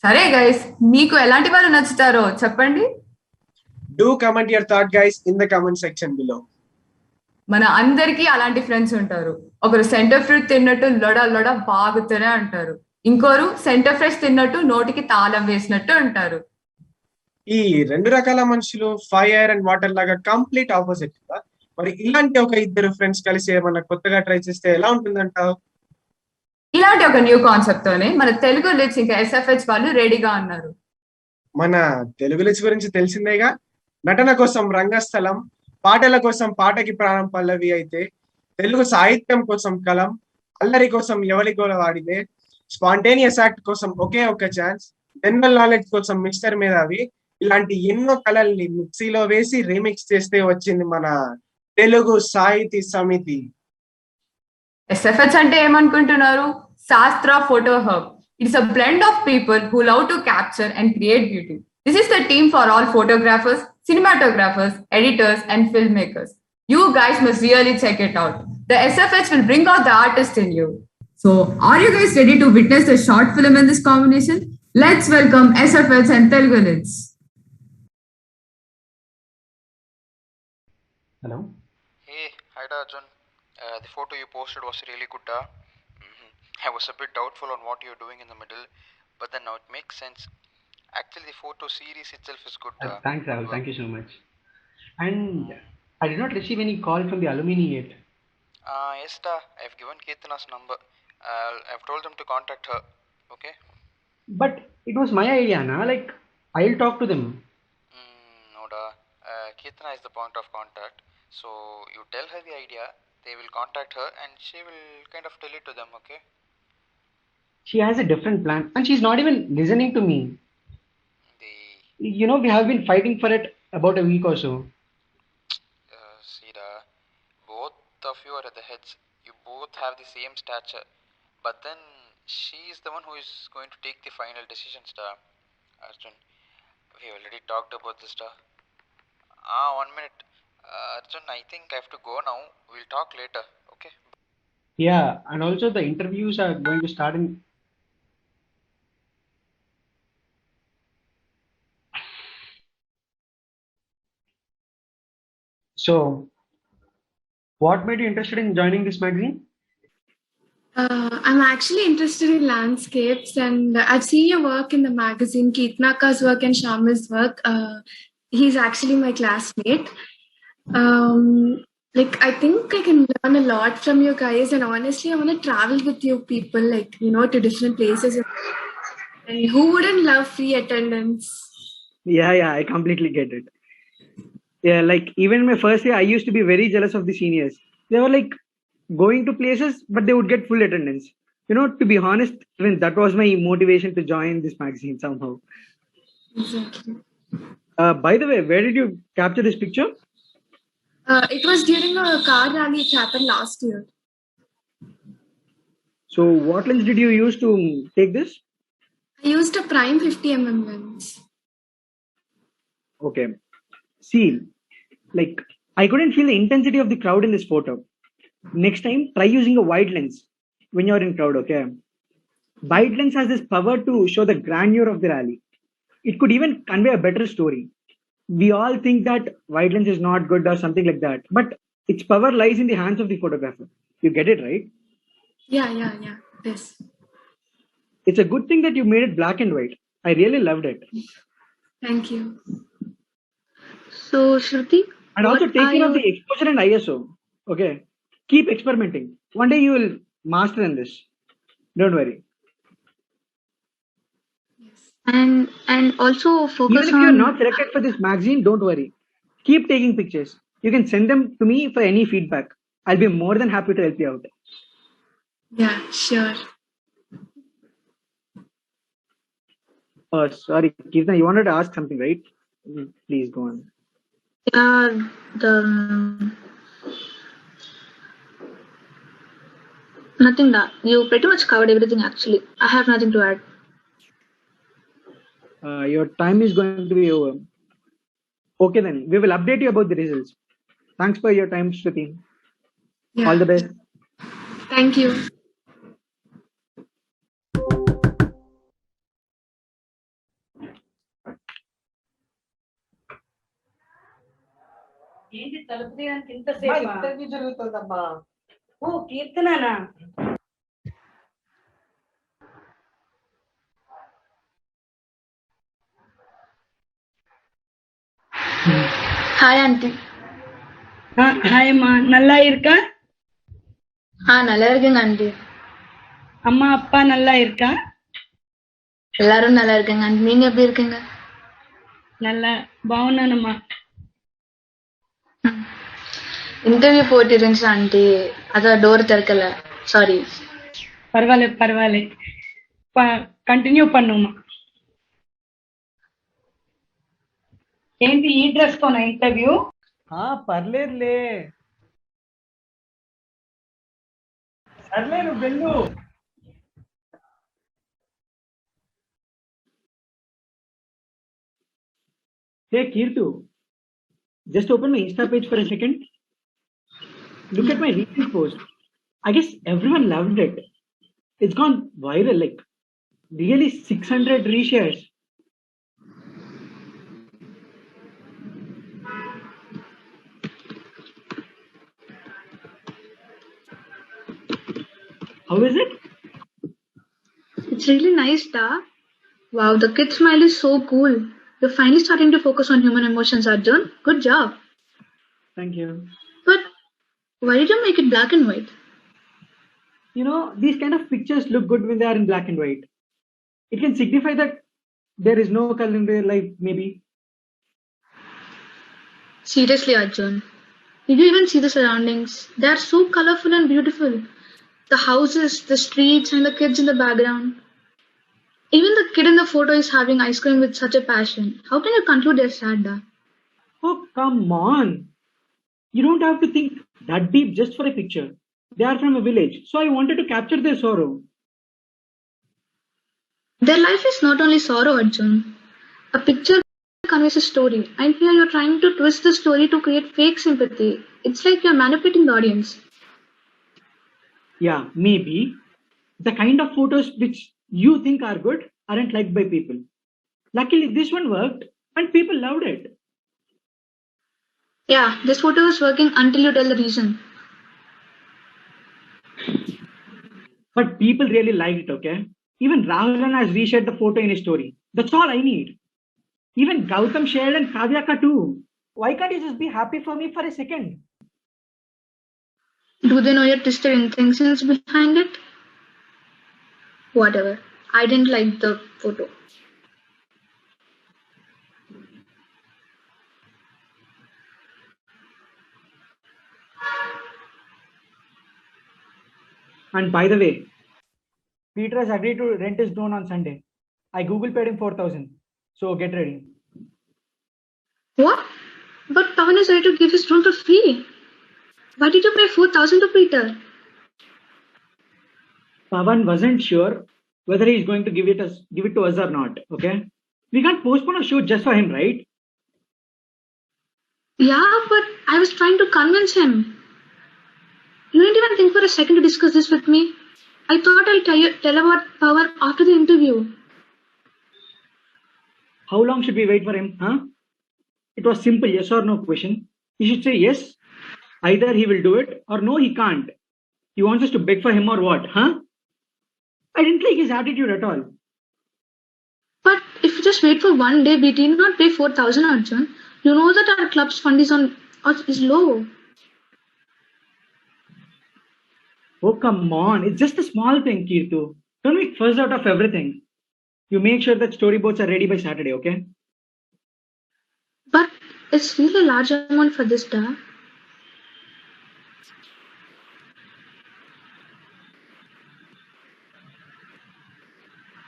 Speaker 2: సరే గైస్, మీకు ఎలాంటి వాళ్ళు నచ్చుతారో చెప్పండి.
Speaker 10: Do comment your thought guys in the comment section below.
Speaker 2: మన అందరికీ అలాంటి ఫ్రెండ్స్ ఉంటారు. ఒకరు సెంటర్ ఫ్రూట్ తిన్నట్టు లొడ లొడ బాగుతూనే అంటారు. ఇంకోరు సెంటర్ ఫ్రెష్ తిన్నట్టు నోటికి తాళం వేసినట్టు అంటారు.
Speaker 10: ఈ రెండు రకాల మనుషులు ఫైర్ అండ్ వాటర్ లాగా కంప్లీట్ ఆపోజిట్. మరి ఇలాంటి ఒక ఇద్దరు ఫ్రెండ్స్ కలిసి ఏమన్నా కొత్తగా ట్రై చేస్తే ఎలా ఉంటుందంటావు?
Speaker 2: ఇలాంటి ఒక న్యూ కాన్సెప్ట్ తోనే మన తెలుగు లిట్స్ ఇంకా SFH వాళ్ళు రెడీగా ఉన్నారు.
Speaker 10: మన తెలుగు లిట్స్ గురించి తెలిసిందేగా, నటన కోసం రంగస్థలం, పాటల కోసం పాటకి ప్రాణం పల్లవి అయితే, తెలుగు సాహిత్యం కోసం కలం, అల్లరి కోసం ఎవరి గోల వాడితే, స్పాంటేనియస్ యాక్ట్ కోసం ఒకే ఒక ఛాన్స్, జనరల్ నాలెడ్జ్ కోసం మిస్టర్ మేధావి, ఇలాంటి ఎన్నో కళల్ని మిక్సీలో వేసి రీమిక్స్ చేస్తే వచ్చింది మన తెలుగు సాహితీ సమితి.
Speaker 11: SFH అంటే ఏమనుకుంటున్నారు? Sastra Photo Hub. It's a blend of people who love to capture and create beauty. This is the team for all photographers, cinematographers, editors, and filmmakers. You guys must really check it out. The SFH will bring out the artist in you. So, are you guys ready to witness the short film in this combination? Let's welcome SFH and Telugu Lids.
Speaker 12: Hello.
Speaker 13: Hey, hi Arjun. The photo you posted was really good. I was a bit doubtful on what you're doing in the middle, but then now it makes sense. Actually, the photo series itself is good.
Speaker 12: Thanks, Rahul. Thank you so much. And I did not receive any call from the alumni yet.
Speaker 13: Yes, I've given Ketana's number. I've told them to contact her. Okay?
Speaker 12: But it was my idea, na? Like, I'll talk to them.
Speaker 13: No, Ketana is the point of contact. So, you tell her the idea, they will contact her and she will kind of tell it to them, okay?
Speaker 12: She has a different plan and she's not even listening to me. You know, we have been fighting for it about a week or so.
Speaker 13: See, both of you are at the heads. You both have the same stature. But then, she is the one who is going to take the final decisions, Arjun. We already talked about this, 1 minute. Arjun, I think I have to go now. We'll talk later, okay?
Speaker 12: Yeah, and also the interviews are going to start in... So, what made you interested in joining this magazine?
Speaker 14: I'm actually interested in landscapes, and I've seen your work in the magazine, Keetnaka's work and Sharma's work. He's actually my classmate. Like, I think I can learn a lot from you guys, and honestly, I want to travel with you people, like, you know, to different places. And who wouldn't love free attendance?
Speaker 12: Yeah, I completely get it. Yeah, like even in my first year, I used to be very jealous of the seniors. They were like going to places, but they would get full attendance. You know, to be honest, even that was my motivation to join this magazine somehow.
Speaker 14: Exactly.
Speaker 12: By the way, where did you capture this picture?
Speaker 14: It was during a car rally. It happened last year.
Speaker 12: So what lens did you use to take this?
Speaker 14: I used a prime 50mm lens.
Speaker 12: Okay. See, like I couldn't feel the intensity of the crowd in this photo. Next time, try using a wide lens when you're in crowd, okay? Wide lens has this power to show the grandeur of the rally. It could even convey a better story. We all think that wide lens is not good or something like that, but its power lies in the hands of the photographer. You get it, right?
Speaker 14: Yeah. Yes.
Speaker 12: It's a good thing that you made it black and white. I really loved it.
Speaker 14: Thank you. So, Shruti?
Speaker 12: And also take care of the exposure and ISO. Okay. Keep experimenting. One day you will master in this. Don't worry.
Speaker 14: Yes. And also focus
Speaker 12: even if you're not selected for this magazine, don't worry. Keep taking pictures. You can send them to me for any feedback. I'll be more than happy to help you out.
Speaker 14: Yeah, sure.
Speaker 12: Oh, sorry, Kirtana, you wanted to ask something, right? Please go on.
Speaker 15: Nothing, you pretty much covered everything actually. I have nothing to add.
Speaker 12: Your time is going to be over. Okay then, we will update you about the results. Thanks for your time, Shruti.
Speaker 14: Yeah.
Speaker 12: All the best.
Speaker 14: Thank you.
Speaker 16: ఏంటి తలుపు తీయడానికి ఇంతసేపు interview జరుగుతుందమ్మా. Oh కీర్తననా?
Speaker 15: Hi aunty.
Speaker 16: Hi அம்மா, நல்லா இருக்கா?
Speaker 15: நல்லா இருக்குங்க ஆண்டி.
Speaker 16: அம்மா அப்பா நல்லா இருக்கா?
Speaker 15: எல்லாரும் நல்லா இருக்காங்க ஆண்டி. நீங்க எப்படி இருக்கீங்க?
Speaker 16: நல்லா బాగున్నానమ్మా.
Speaker 15: இன்டர்வியூ போயிட்டு இருந்துச்சு ஆண்டி, அதான் டோர் திறக்கல, சாரி.
Speaker 9: பரவாயில்ல కంటిన్యూ பண்ணுமா. ఏంటి ఈ డ్రెస్ తోనా ఇంటర్వ్యూ?
Speaker 12: పర్లేదులే. సర్లే నువ్వు వెళ్ళు. Hey Kirtu, just open my Insta page for a second. Look at my recent post. I guess everyone loved it. It's gone viral, like really 600 reshares. How is it?
Speaker 15: It's really nice, da. Wow, the kid smile is so cool. You're finally starting to focus on human emotions, Arjun. Good job.
Speaker 12: Thank you.
Speaker 15: But why did you make it black and white?
Speaker 12: You know, these kind of pictures look good when they are in black and white. It can signify that there is no color in their life, maybe.
Speaker 15: Seriously, Arjun. Did you even see the surroundings? They are so colorful and beautiful. The houses, the streets, and the kids in the background. Even the kid in the photo is having ice cream with such a passion. How can you conclude they're sad, da?
Speaker 12: Oh, come on. You don't have to think that deep just for a picture. They are from a village, so I wanted to capture their sorrow.
Speaker 15: Their life is not only sorrow, Arjun. A picture conveys a story, and here you're trying to twist the story to create fake sympathy. It's like you're manipulating the audience.
Speaker 12: Yeah, maybe. The kind of photos which you think are good aren't liked by people. Luckily, this one worked and people loved it.
Speaker 15: Yeah, this photo is working until you tell the reason.
Speaker 12: But people really liked it, okay? Even Rahulan has reshared the photo in his story. That's all I need. Even Gautam shared and Kavyaka too. Why can't you just be happy for me for a second?
Speaker 15: Do they know your twisted intentions behind it? Whatever. I didn't like the photo.
Speaker 12: And by the way, Peter has agreed to rent his drone on Sunday. I Google paid him 4,000. So get ready.
Speaker 15: What? But Pawan is ready to give his drone for free. Why did you pay 4,000 to Peter?
Speaker 12: Pawan wasn't sure whether he's going to give it to us or not. Okay, we can't postpone a shoot just for him, right?
Speaker 15: Yeah, but I was trying to convince him. You didn't even think for a second to discuss this with me. I thought I'll tell about Pawan after the interview.
Speaker 12: How long should we wait for him, huh? It was simple yes or no question. He should say yes. Either he will do it or no, he can't. He wants us to beg for him or what, huh? I didn't like his attitude at all.
Speaker 15: But if you just wait for one day, we did not pay 4,000, Arjun. You know that our club's fund is low.
Speaker 12: Oh, come on. It's just a small thing, Kirtu. Don't make fuss out of everything. You make sure that storyboards are ready by Saturday, okay?
Speaker 15: But it's really a large amount for this, da.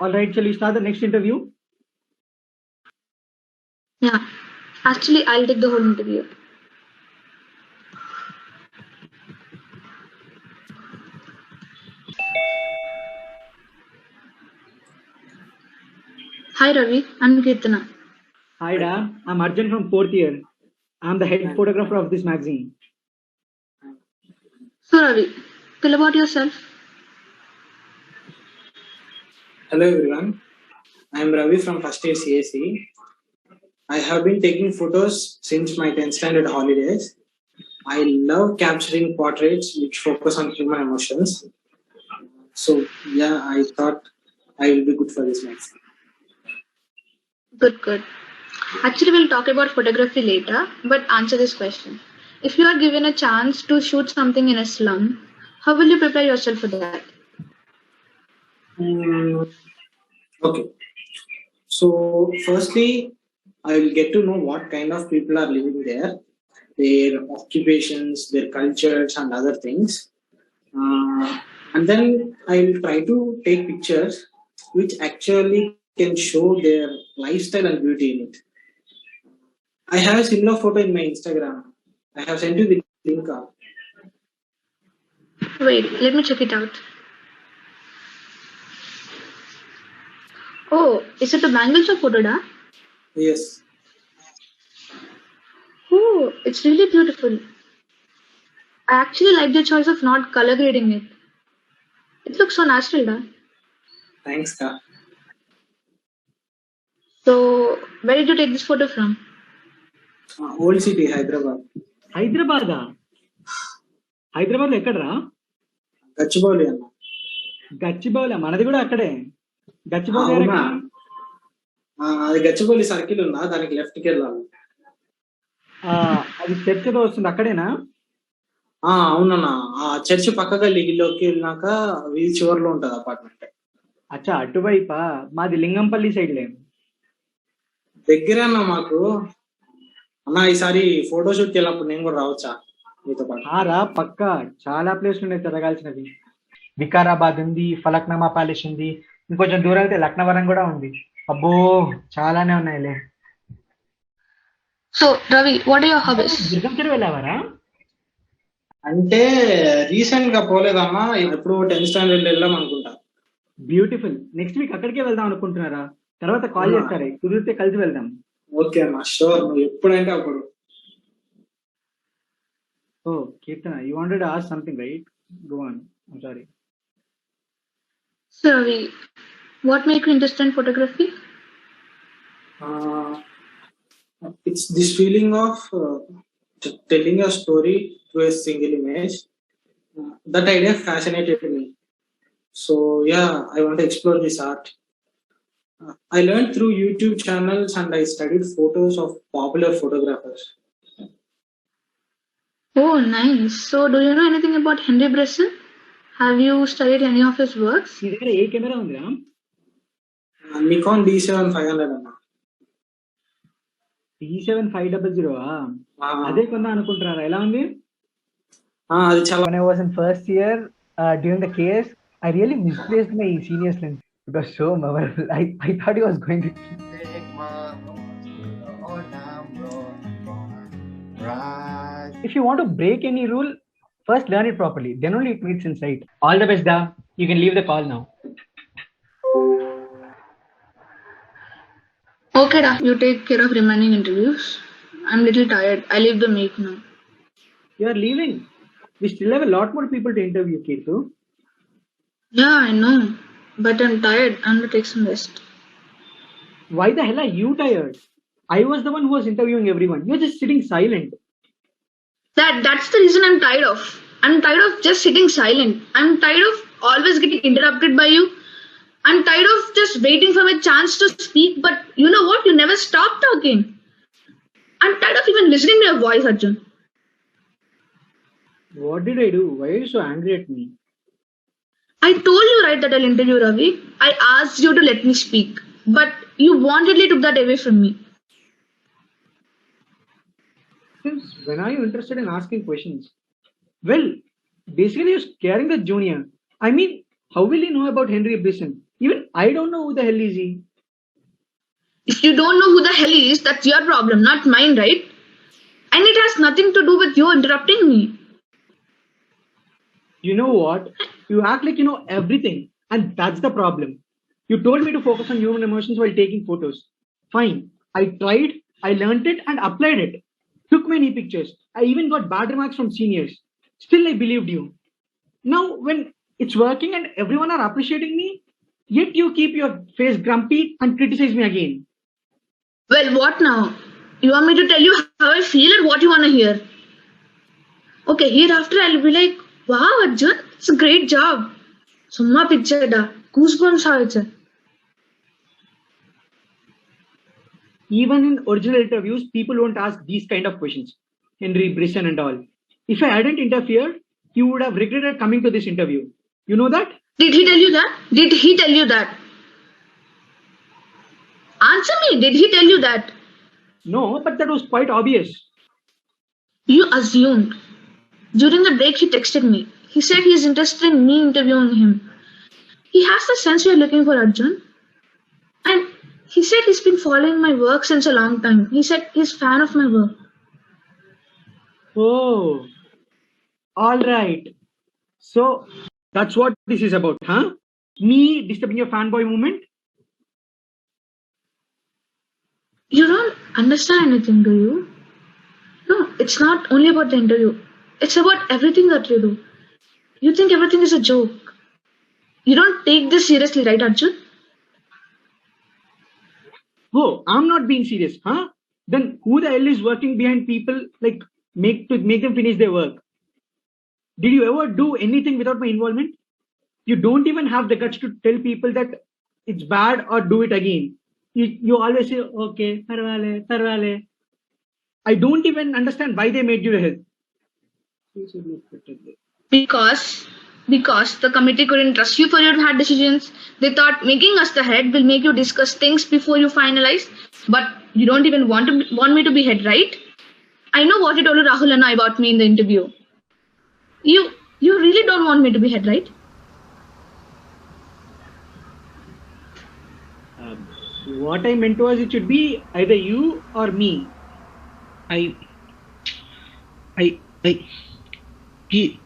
Speaker 12: All right, shall we start the next interview?
Speaker 15: Yeah. Actually, I'll take the whole interview. Hi Ravi, I'm Kirtana.
Speaker 12: Hi Da, I'm Arjun from 4th year. I'm the head photographer of this magazine.
Speaker 15: So Ravi, tell about yourself.
Speaker 17: Hello everyone, I am Ravi from first year CAC. I have been taking photos since my 10th standard holidays. I love capturing portraits which focus on human emotions. So yeah, I thought I will be good for this magazine.
Speaker 15: Good. Actually, we'll talk about photography later, but answer this question. If you are given a chance to shoot something in a slum, how will you prepare yourself for that?
Speaker 17: Okay. So firstly, I will get to know what kind of people are living there. their occupations, their cultures, and other things. And then I'll try to take pictures which actually can show their lifestyle and beauty in it. I have a similar photo in my Instagram. I have sent you the link.
Speaker 15: Wait, let me check it out. Oh, is it the bangle shop photo, da?
Speaker 17: Yes.
Speaker 15: Oh, it's really beautiful. I actually like the choice of not color grading it. It looks so natural, da.
Speaker 17: Thanks, Ka.
Speaker 15: So, where did you take this photo from?
Speaker 17: Old city, Hyderabad.
Speaker 12: హైదరాబాదా? Hyderabad ఎక్కడరా?
Speaker 17: గచ్చిబౌలి అన్న.
Speaker 12: గచ్చిబౌలి, మనది కూడా అక్కడే. గచ్చిబౌలి
Speaker 17: అది Gachibowli circle ఉందా, దానికి left కి వెళ్ళాలి.
Speaker 12: అది చర్చ్ ఏదో వస్తుంది, అక్కడేనా?
Speaker 17: అవునన్నా, ఆ చర్చ్ పక్క గల్లీలోకి వెళ్ళినాక వీధి చివరిలో ఉంటది అపార్ట్మెంట్.
Speaker 12: అచ్చా, అటువైపా? మాది లింగంపల్లి సైడ్ లే.
Speaker 17: దగ్గరే అన్న మాకు. అన్న ఈసారి ఫోటోషూట్కి వెళ్ళినప్పుడు నేను కూడా రావచ్చా మీతో పాటు?
Speaker 12: రా, పక్క. చాలా ప్లేస్లు ఉన్నాయి తిరగాల్సినవి. వికారాబాద్ ఉంది, ఫలక్నామా ప్యాలెస్ ఉంది, ఇంకొంచెం దూరం అయితే లక్నవరం కూడా ఉంది. అబ్బో, చాలానే ఉన్నాయిలే.
Speaker 15: So Ravi, what are your hobbies?
Speaker 12: Durgam Cheruvu వెళ్ళావారా?
Speaker 17: అంటే రీసెంట్ గా పోలేదమ్మా, ఎప్పుడు 10th స్టాండర్డ్ వెళ్ళాం అనుకుంటా.
Speaker 12: బ్యూటిఫుల్. నెక్స్ట్ వీక్ అక్కడికే వెళ్దాం అనుకుంటున్నారా? తర్వాత కాల్ చేస్తారే, కుదిరితే కలిసి వెళ్దాం.
Speaker 17: ఓకే అన్న, షూర్. నువ్వు ఎప్పుడంటే అప్పుడు.
Speaker 12: Oh Keerthana, you wanted to ask something, right? Go on. I'm sorry.
Speaker 15: So Ravi, what made you interested in photography?
Speaker 17: It's this feeling of telling a story through a single image. That idea fascinated me. So yeah, I want to explore this art. I learned through YouTube channels and I studied photos of popular photographers.
Speaker 15: Oh, nice. So do you know anything about Henry Bresson? Have you studied any of his works?
Speaker 12: నీ దగ్గర ఏ camera ఉందిరా?
Speaker 17: Nikon D7500 అన్న.
Speaker 12: D7500? అదే కొందా అనుకుంటున్నారా? ఎలా ఉంది?
Speaker 17: అది చాలా.
Speaker 12: When I was in first year, during the KS, I really misplaced my senior's lens. It was so memorable. I thought he was going to If you want to break any rule, first learn it properly. Then only it makes sense, right? All the best, Da. You can leave the call now.
Speaker 15: Okay, da. You take care of remaining interviews. I'm little tired. I leave the meet now.
Speaker 12: You are leaving? We still have a lot more people to interview, Kirtu.
Speaker 15: Yeah, I know. But I'm tired. I'm going to take some rest.
Speaker 12: Why the hell are you tired? I was the one who was interviewing everyone. You're just sitting silent.
Speaker 15: That's the reason I'm tired of. I'm tired of just sitting silent. I'm tired of always getting interrupted by you. I'm tired of just waiting for my chance to speak, but you know what? You never stop talking. I'm tired of even listening to your voice, Arjun.
Speaker 12: What did I do? Why are you so angry at me?
Speaker 15: I told you, right, that I'll interview Ravi. I asked you to let me speak, but you wantedly took that away from me.
Speaker 12: Since when are you interested in asking questions? Well, basically you're scaring the junior. I mean, how will he know about Henry Bresson? Even I don't know who the hell is he.
Speaker 15: If you don't know who the hell he is, that's your problem, not mine, right? And it has nothing to do with you interrupting me.
Speaker 12: You know what? You act like you know everything, and that's the problem. You told me to focus on human emotions while taking photos. Fine. I tried, I learnt it, and applied it. Took many pictures. I even got bad remarks from seniors. Still, I believed you. Now, when it's working and everyone are appreciating me, yet you keep your face grumpy and criticize me again.
Speaker 15: Well, what now? You want me to tell you how I feel and what you want to hear? Okay, hereafter I'll be like, wow, Arjun, it's a great job. Summa picture da. Goosebumps aayichu.
Speaker 12: Even in original interviews, people won't ask these kind of questions. Henry Bresson and all. If I hadn't interfered, you would have regretted coming to this interview. You know that?
Speaker 15: Did he tell you that? Did he tell you that? Answer me, did he tell you that?
Speaker 12: No, but that was quite obvious.
Speaker 15: You assumed. During the break, he texted me. He said he's interested in me interviewing him. He has the sense you're looking for, Arjun. And he said he's been following my work since a long time. He said he's a fan of my work.
Speaker 12: Oh, all right. So that's what this is about, huh? Me disturbing your fanboy movement?
Speaker 15: You don't understand anything, do you? No, it's not only about the interview. It's about everything that you do. You think everything is a joke. You don't take this seriously, right, Arjun?
Speaker 12: Oh, I'm not being serious, huh? Then who the hell is working behind people like make them finish their work? Did you ever do anything without my involvement? You don't even have the guts to tell people that it's bad or do it again. You always say, okay, parvale, parvale. I don't even understand why they made you the head.
Speaker 15: Because the committee couldn't trust you for your hard decisions. They thought making us the head will make you discuss things before you finalize. But you don't even want me to be head, right? I know what you told Rahul and I about me in the interview. You really don't want me to be head, right?
Speaker 12: What I meant was it should be either you or me. He.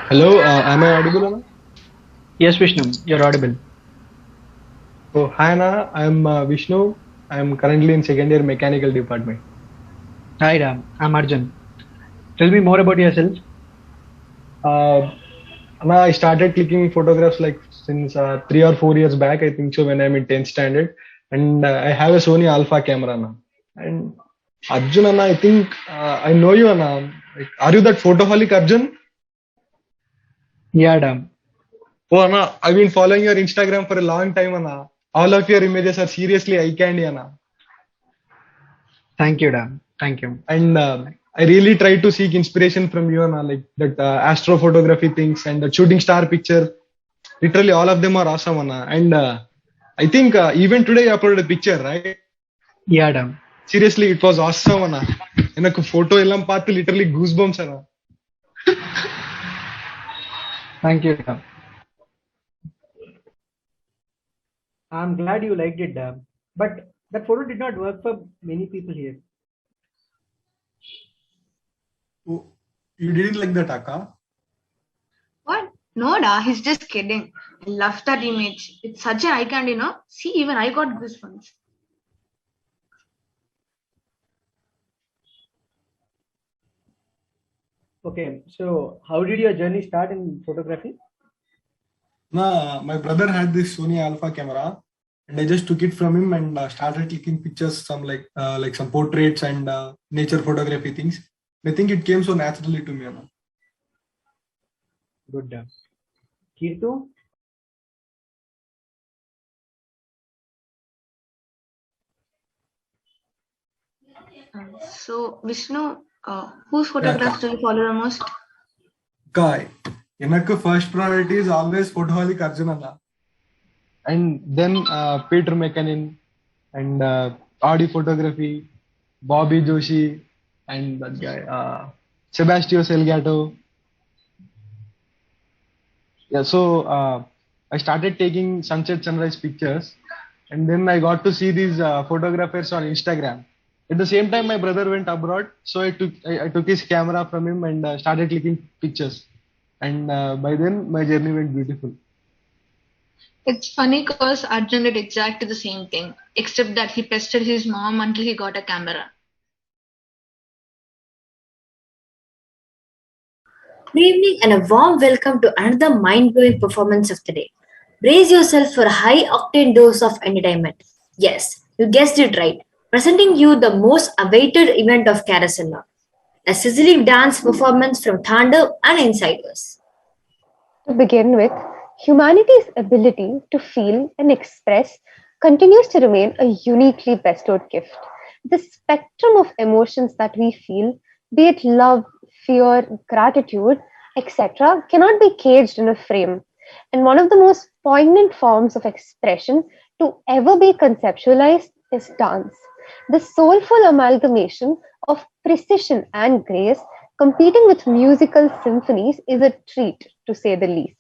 Speaker 18: Hello, am I audible, Anna?
Speaker 12: Yes, Vishnu, you're audible.
Speaker 18: Oh, hi, Anna. I'm Vishnu. I'm currently in second year mechanical department.
Speaker 12: Hi, Ram. I'm Arjun. Tell me more about yourself.
Speaker 18: Anna, I started clicking photographs like since 3 or 4 years back, I think so, when I'm in 10th standard. And I have a Sony Alpha camera now. And Arjun, Anna, I think I know you, Anna. Like, are you that photoholic, Arjun?
Speaker 12: Yeah, Ram.
Speaker 18: Oh, Anna, I've been following your Instagram for a long time, Anna. All of your images are seriously eye candy, Anna.
Speaker 12: Thank you, Ram. Thank you.
Speaker 18: And I really try to seek inspiration from you, Anna, like that astrophotography things and the shooting star picture. Literally, all of them are awesome, Anna. And I think even today you uploaded a picture, right?
Speaker 12: Yeah, Ram.
Speaker 18: Seriously, it was awesome, Anna. எனக்கு photo எல்லாம் பார்த்து literally goosebumps, Anna.
Speaker 12: Thank you, Ram. I'm glad you liked it, Ram. But that photo did not work for many people here.
Speaker 18: Oh, you didn't like that, Akka?
Speaker 15: What? No, da. He's just kidding. I love that image. It's such an eye candy, no? See, even I got goosebumps.
Speaker 12: Okay, so how did your journey start in photography?
Speaker 18: Nah, my brother had this Sony Alpha camera, and I just took it from him and started clicking pictures, some like some portraits and nature photography things. I think it came so naturally to me, Anna.
Speaker 12: Good. Kirtu?
Speaker 15: So, Vishnu, whose photographs do you follow the most?
Speaker 18: Guy, Enakku first priority is always Photoholic Arjunana. And then Peter McKinnon and Audi Photography, Bobby Joshi, and that guy, Sebastio Selgato. Yeah, so I started taking sunset sunrise pictures, and then I got to see these photographers on Instagram. At the same time, my brother went abroad, so I took his camera from him and started clicking pictures. And by then, my journey went beautiful.
Speaker 15: It's funny because Arjun did exactly the same thing, except that he pestered his mom until he got a camera.
Speaker 19: Good evening and a warm welcome to another mind-blowing performance of the day. Brace yourself for a high-octane dose of entertainment. Yes, you guessed it right. Presenting you the most awaited event of Caracalla', a sizzling dance performance from THANDAVxINSIDERS.
Speaker 20: To begin with, humanity's ability to feel and express continues to remain a uniquely bestowed gift. The spectrum of emotions that we feel, be it love, fear, gratitude, etc., cannot be caged in a frame. And one of the most poignant forms of expression to ever be conceptualized is dance. The soulful amalgamation of precision and grace competing with musical symphonies is a treat, to say the least.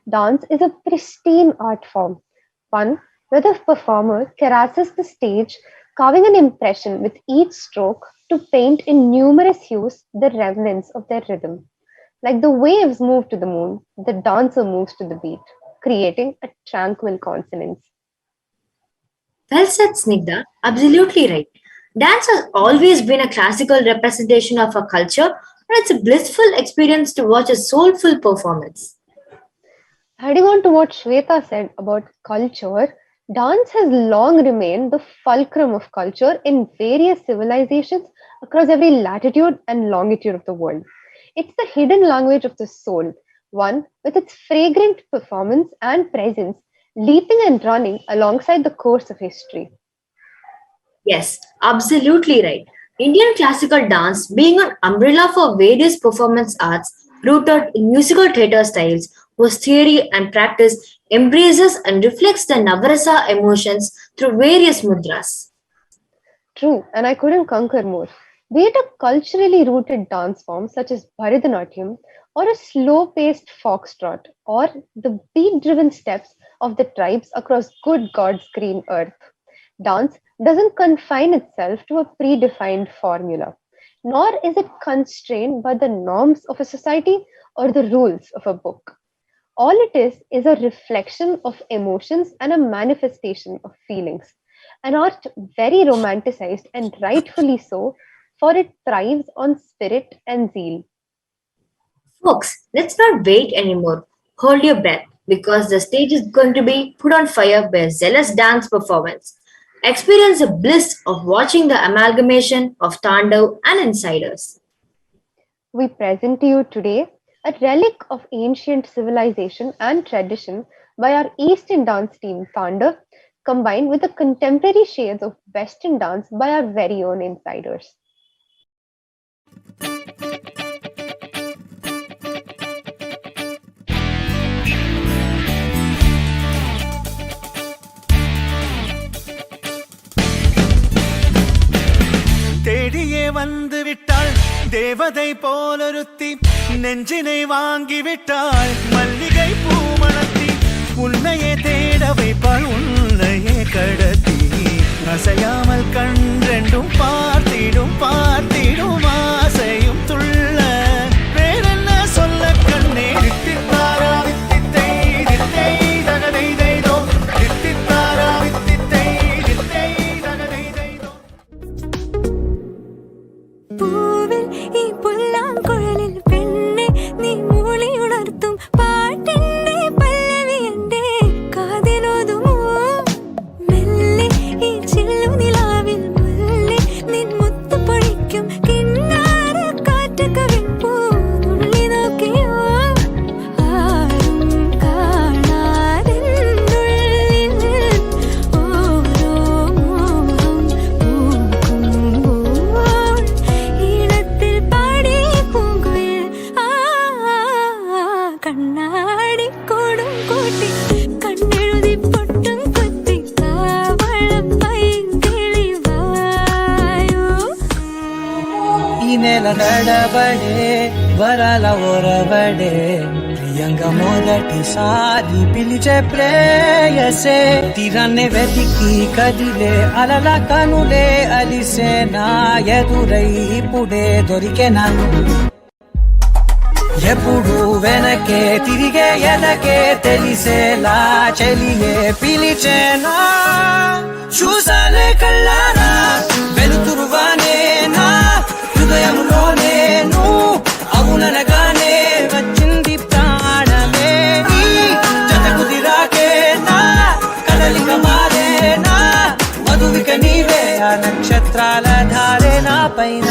Speaker 20: Dance is a pristine art form, one where the performer carasses the stage, carving an impression with each stroke to paint in numerous hues the remnants of their rhythm. Like the waves move to the moon, the dancer moves to the beat, creating a tranquil consonance.
Speaker 19: Well said, Snigdha. Absolutely right. Dance has always been a classical representation of our culture, and it's a blissful experience to watch a soulful performance.
Speaker 20: Adding on to what Shweta said about culture, dance has long remained the fulcrum of culture in various civilizations across every latitude and longitude of the world. It's the hidden language of the soul, one with its fragrant performance and presence leaping and running alongside the course of history.
Speaker 19: Yes, absolutely right. Indian classical dance, being an umbrella for various performance arts rooted in musical theatre styles, whose theory and practice embraces and reflects the Navarasa emotions through various mudras.
Speaker 20: True, and I couldn't concur more. Be it a culturally rooted dance form such as Bharatanatyam, or a slow-paced foxtrot, or the beat-driven steps of the tribes across good God's green earth. Dance doesn't confine itself to a predefined formula, nor is it constrained by the norms of a society or the rules of a book. All it is a reflection of emotions and a manifestation of feelings. An art very romanticized and rightfully so, for it thrives on spirit and zeal.
Speaker 19: Folks, let's not wait anymore. Hold your breath, because the stage is going to be put on fire by a zealous dance performance. Experience the bliss of watching the amalgamation of THANDAVxINSIDERS.
Speaker 20: We present to you today a relic of ancient civilization and tradition by our Eastern dance team Thandav, combined with the contemporary shades of Western dance by our very own insiders.
Speaker 21: தேடியே வந்து விட்டாள் தேவதை போலொருத்தி நெஞ்சினை வாங்கி விட்டாள் மல்லிகை பூமணத்தி உன்னையே தேட வைப்பாள் உன்னையே கடத்தி அசையாமல் கண்டெண்டும் பார்த்திடும் பார்த்திடும் ஆசையும் துள்ள வேறென்ன சொல்ல கண்ணே தித்தித்தாரா தித்தித்தை தித்தை தகதை தைதோ தித்தித்தாரா தித்தித்தை தித்தை தகதை தைதோ
Speaker 22: പൂവിൽ ഈ പുല്ലാങ്കുഴലിൽ പെണ്ണെ നീ മൂളി ഉണർത്തും പാട്ടിന്റെ പല്ലവി എന്റെ കാതിലോതുമോ മെല്ലെ ഈ ചില്ലു നിലാവിൽ മുല്ലേ നിൻ മുത്തു പൊഴിക്കും കിന്നാര കാറ്റ്
Speaker 1: నడబడే వరాల ఒరబడే ప్రియంగా మొదటిసారి పిలిచే ప్రేయసే తీరాన్నే వెతికి కదిలే అలల కనులే అలిసే నా ఎదురై ఇప్పుడే దొరికెనా ఎప్పుడు వెనకే తిరిగే ఎదకే తెలిసేలా చెలియే పిలిచేనా చూసాలే కళ్ళారా వెలుతురువానే నా హృదయంలో నేను అవుననగానే వచ్చింది ప్రాణమే నీ జత కుదిరాకే నా కదలిక మారేనా మధువిక నీవే ఆ నక్షత్రాల ధారే నా పైన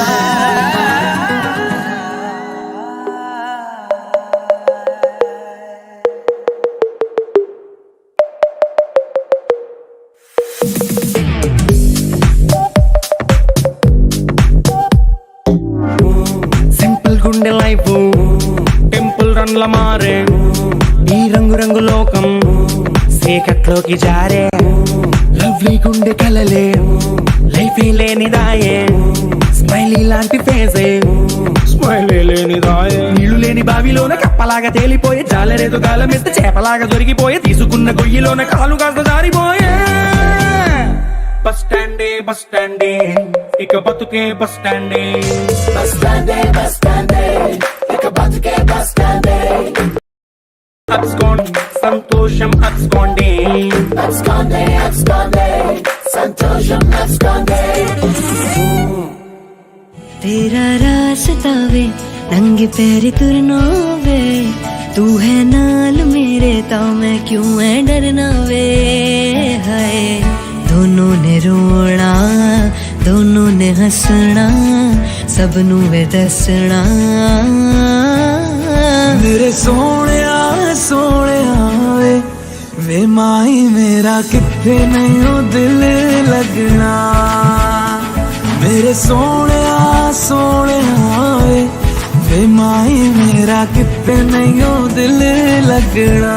Speaker 21: గుండె లైఫ్ టెంపుల్ రన్ల మారే ఈ రంగు రంగు లోకం సేకట్లోకి జారే లవ్లీ గుండె కలలే లైఫ్ లేనిదాయే స్మైలీ లాంటి ఫేసే స్మైలీ లేనిదాయే నీళ్లు లేని బావిలోన కప్పలాగా తేలిపోయే జాలరేదో గాలమేస్తే చేపలాగా దొరికిపోయే తీసుకున్న గొయ్యిలోన కాలు కాస్త జారిపోయే బస్ స్టాండే ఇక బతుకే బస్ స్టాండే ఇక బతుకే బస్ స్టాండే అబ్స్కాండ్ సంతోషం అబ్స్కాండే సంతోషం అబ్స్కాండే
Speaker 22: तेरा रास्ता वे नंगे पैरी तुरना वे तू है नाल मेरे तो मैं क्यों है डरना वे हाय दोनों ने रोना दोनों ने हंसना सबनू वे दसना
Speaker 21: मेरे सोने वे माई मेरा किथे नहीं हो दिल लगना मेरे सोने वे माई मेरा किथे नहीं हो दिल लगना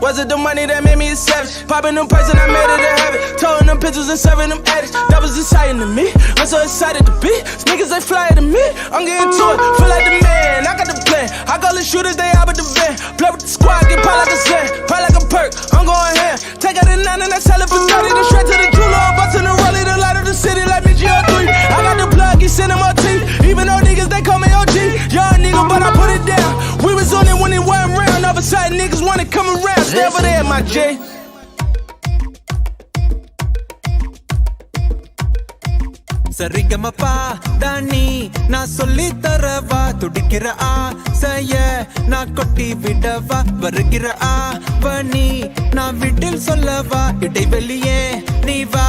Speaker 7: Was it the money that made me a savage? Popping them prices and I made it a habit. Towing them pictures and serving them addicts. That was exciting to me. I'm so excited to be. Niggas they fly to me. I'm getting to it. Feel like the man. I got the plan. I call the shooters, they out with the van. Play with the squad, get pop like a sand. Pop like a perk. I'm going ham. Take out the 9 and I sell it for 30. Then straight to the jeweler. Bustin' the rollie, the light of the city like me GO3. I got the plug, he sending my teeth. Even though niggas they call me OG. Young nigga, but I put it down. We was on it when it wasn't round. All of a sudden niggas wanna come around. Stay over there, my J.
Speaker 21: Sarigamapa தானி நான் சொல்லி தரவா துடிக்கிற ஆசைய நான் கொட்டி விடவா வருகிற ஆவணி நான் வீட்டில் சொல்லவா இடைவெளியே நீ வா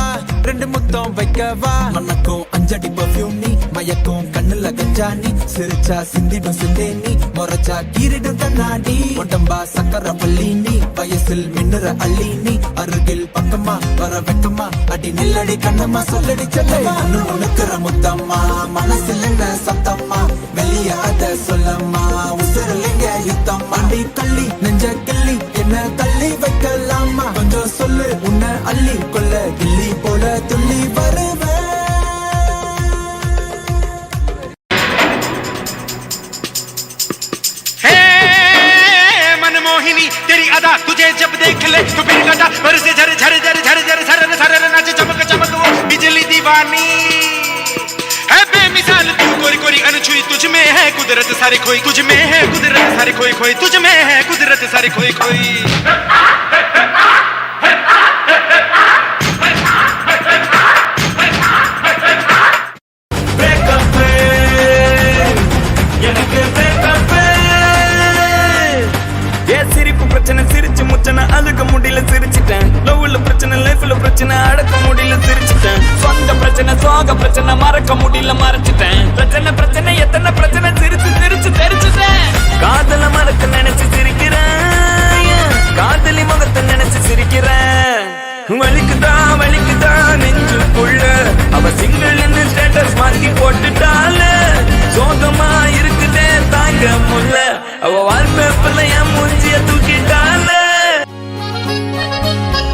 Speaker 21: ரெண்டு முத்தம் வைக்கவா மனக்கும் அஞ்சடி பர்ஃபியூம் நீ மயக்கும் கண்ணுல கஞ்சா நீ சிரிச்சா சிந்திடும் சிந்தே நீ மொரச்சா கீரிடும் கண்ணாடி உடம்பா சக்கர பள்ளி நீ வயசில் மின்னுற அள்ளி நீ அருகில் பக்கமா வர வெக்கமா அடி நில்லடி கண்ணம்மா சொல்லடி செல்லமா உனக்குற முத்தம்மா மனசில் என்ன சத்தம்மா வெளிய அத சொல்லம்மா உசுரலிங்க யுத்தம் அடி தள்ளி நெஞ்ச கிள்ளி என்ன தள்ளி வைக்கலாமா கொஞ்சம் சொல்லு உன்னை அள்ளி கொள்ள கிள்ளி போல துள்ளி வருவேன் मनमोहिनी तेरी अदा तुझे जब देख ले तो बिन कटा बरसे झर झर झर झर झर झर झर नाच चमक चमक वो बिजली दीवानी है बेमिसाल तू कोरी कोरी अनछुई तुझ में है कुदरत सारी खोई तुझ में है कुदरत सारी खोई खोई तुझ में है कुदरत सारी खोई खोई
Speaker 7: சிரிப்பு பிரச்சனை சிரிச்சு முச்சனை அழுக முடியல சிரிச்சிட்டேன். லவ்ல பிரச்சனை லைஃப்ல பிரச்சனை அடக்க முடியல சிரிச்சிட்டேன். சொந்த பிரச்சனை சோக பிரச்சனை மறக்க முடியல மறைச்சிட்டேன். பிரச்சனை எத்தனை பிரச்சனை சிரிச்சு சிரிச்சு தெரிச்சுட்டேன். காதல மறக்க நினைச்சு சிரிக்கிறேன். காதலி முகத்தை நினைச்சு சிரிக்கிறேன். வலிக்குதா நெஞ்சுக்குள்ள அவ சிங்கிள் ஸ்டேட்டஸ் மார்க்கி போட்டுட்டால. சோகமா இருக்குதே தாங்க முல்ல அவ வால்பேப்பர்ல என் மூஞ்சிய தூக்கிட்டால.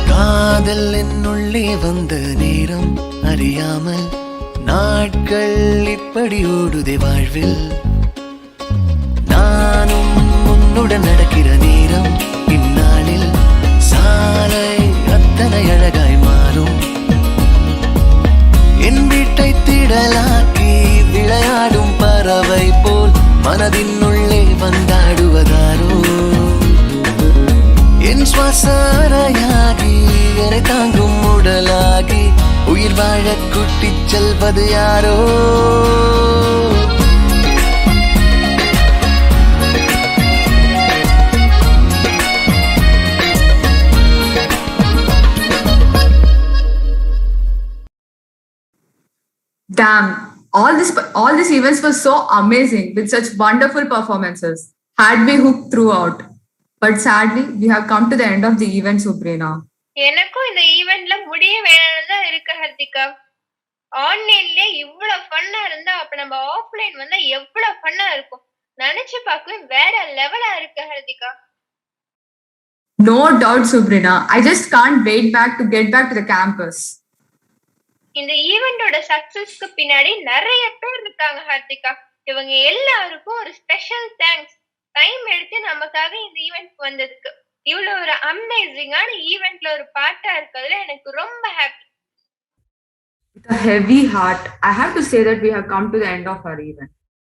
Speaker 22: காதல் என்னுள்ளே வந்த நேரம் அறியாமல் நாட்கள் இப்படி ஓடுதே வாழ்வில். நானும் உன்னுடன் நடக்கிற நேரம் இந்நாளில் சாலை அத்தனை அழகாய் மாறும். என் வீட்டை திடலாக்கி விளையாடும் பறவை போல் மனதின் உள்ளே வந்தாடுவதாரோ. என் சுவாசரையாகி என்னை தாங்கும் உடலாகி உயிர் வாழ கூட்டிச் செல்வது யாரோ.
Speaker 11: Damn, all these events were so amazing with such wonderful performances. Had me hooked throughout. But sadly, we have come to the end of the event, Subrina.
Speaker 4: எனக்கும் இந்த ஈவென்ட்ல முடிய வேணும்னு தான் இருக்கு ஹர்திகா. ஆன்லைன்ல இவ்வளவு ஃபன்னா இருந்தா அப்ப நம்ம ஆஃப்லைன் வந்தா எவ்வளவு ஃபன்னா இருக்கும். நினைச்சு பார்க்கவே வேற லெவலா இருக்கு Harthika.
Speaker 11: No doubt, Subrina. I just can't wait to get back to the campus.
Speaker 4: இந்த ஈவெண்டோட சக்சஸ்க்கு பின்னாடி நிறைய பேர் இருக்காங்க ஹர்திகா. இவங்க எல்லாருக்கும் ஒரு ஸ்பெஷல் தேங்க்ஸ். டைம் எடுத்து நமக்காக இந்த ஈவென்ட் வந்ததுக்கு. இவ்வளவு ஒரு அமேசிங்கான ஈவென்ட்ல ஒரு பார்ட்டா இருக்கிறதுல எனக்கு ரொம்ப happy.
Speaker 11: With a heavy heart, I have to say that we have come to the end of our event.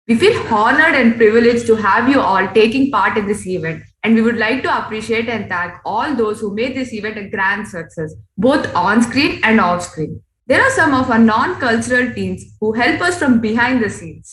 Speaker 11: We feel honored and privileged to have you all taking part in this event, and we would like to appreciate and thank all those who made this event a grand success, both on screen and off screen. There are some of our non-cultural teams who help us from behind the scenes.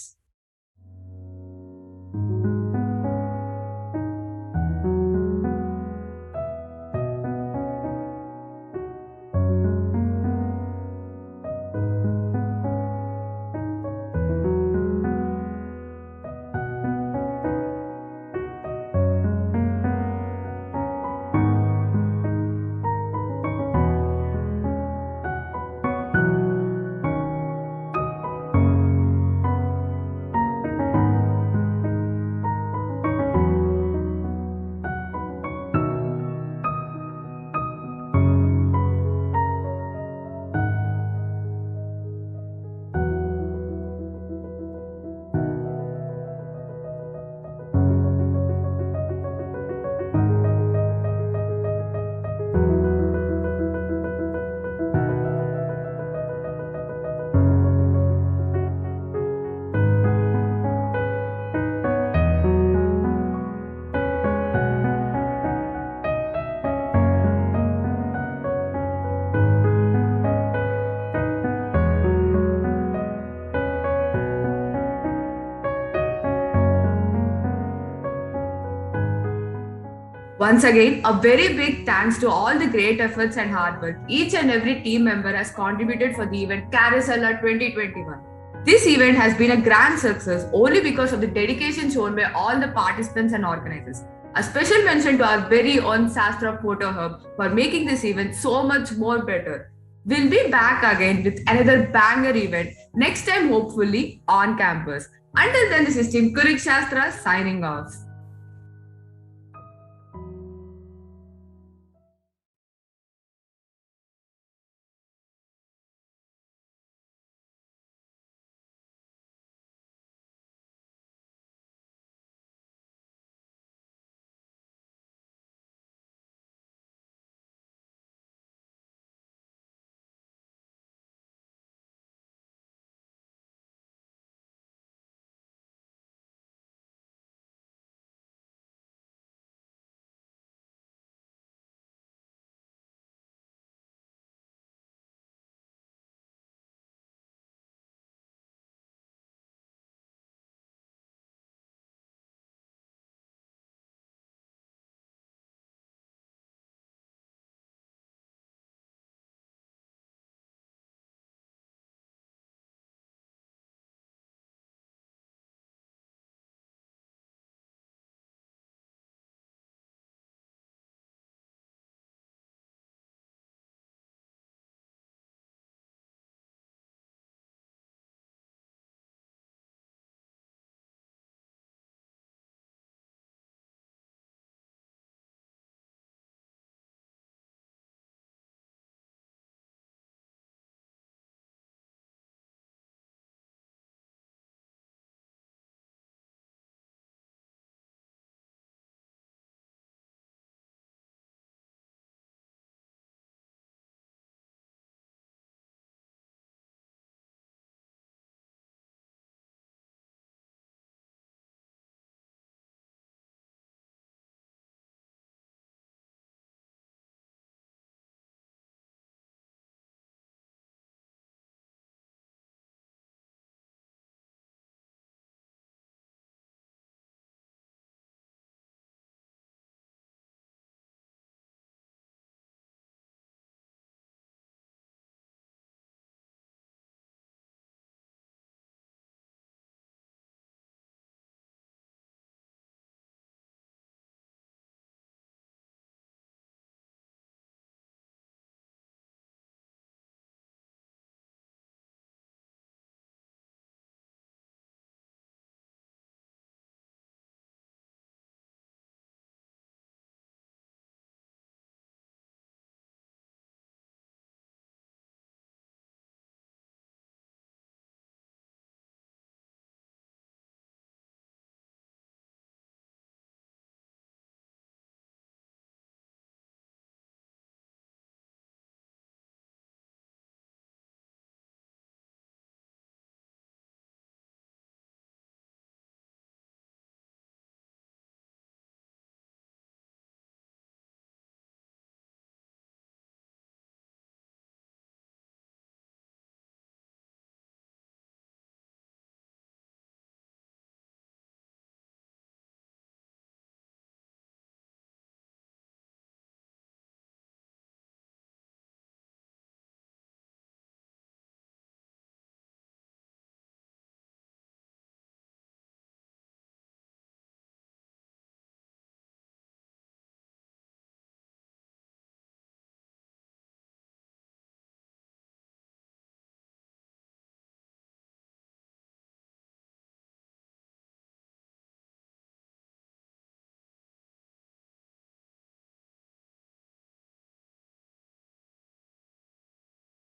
Speaker 11: Once again, a very big thanks to all the great efforts and hard work each and every team member has contributed for the event Caracalla' 2021. This event has been a grand success only because of the dedication shown by all the participants and organizers. A special mention to our very own Sastra Photo Hub for making this event so much more better. We'll be back again with another banger event next time, hopefully on campus. Until then, this is Team Kuruksastra signing off.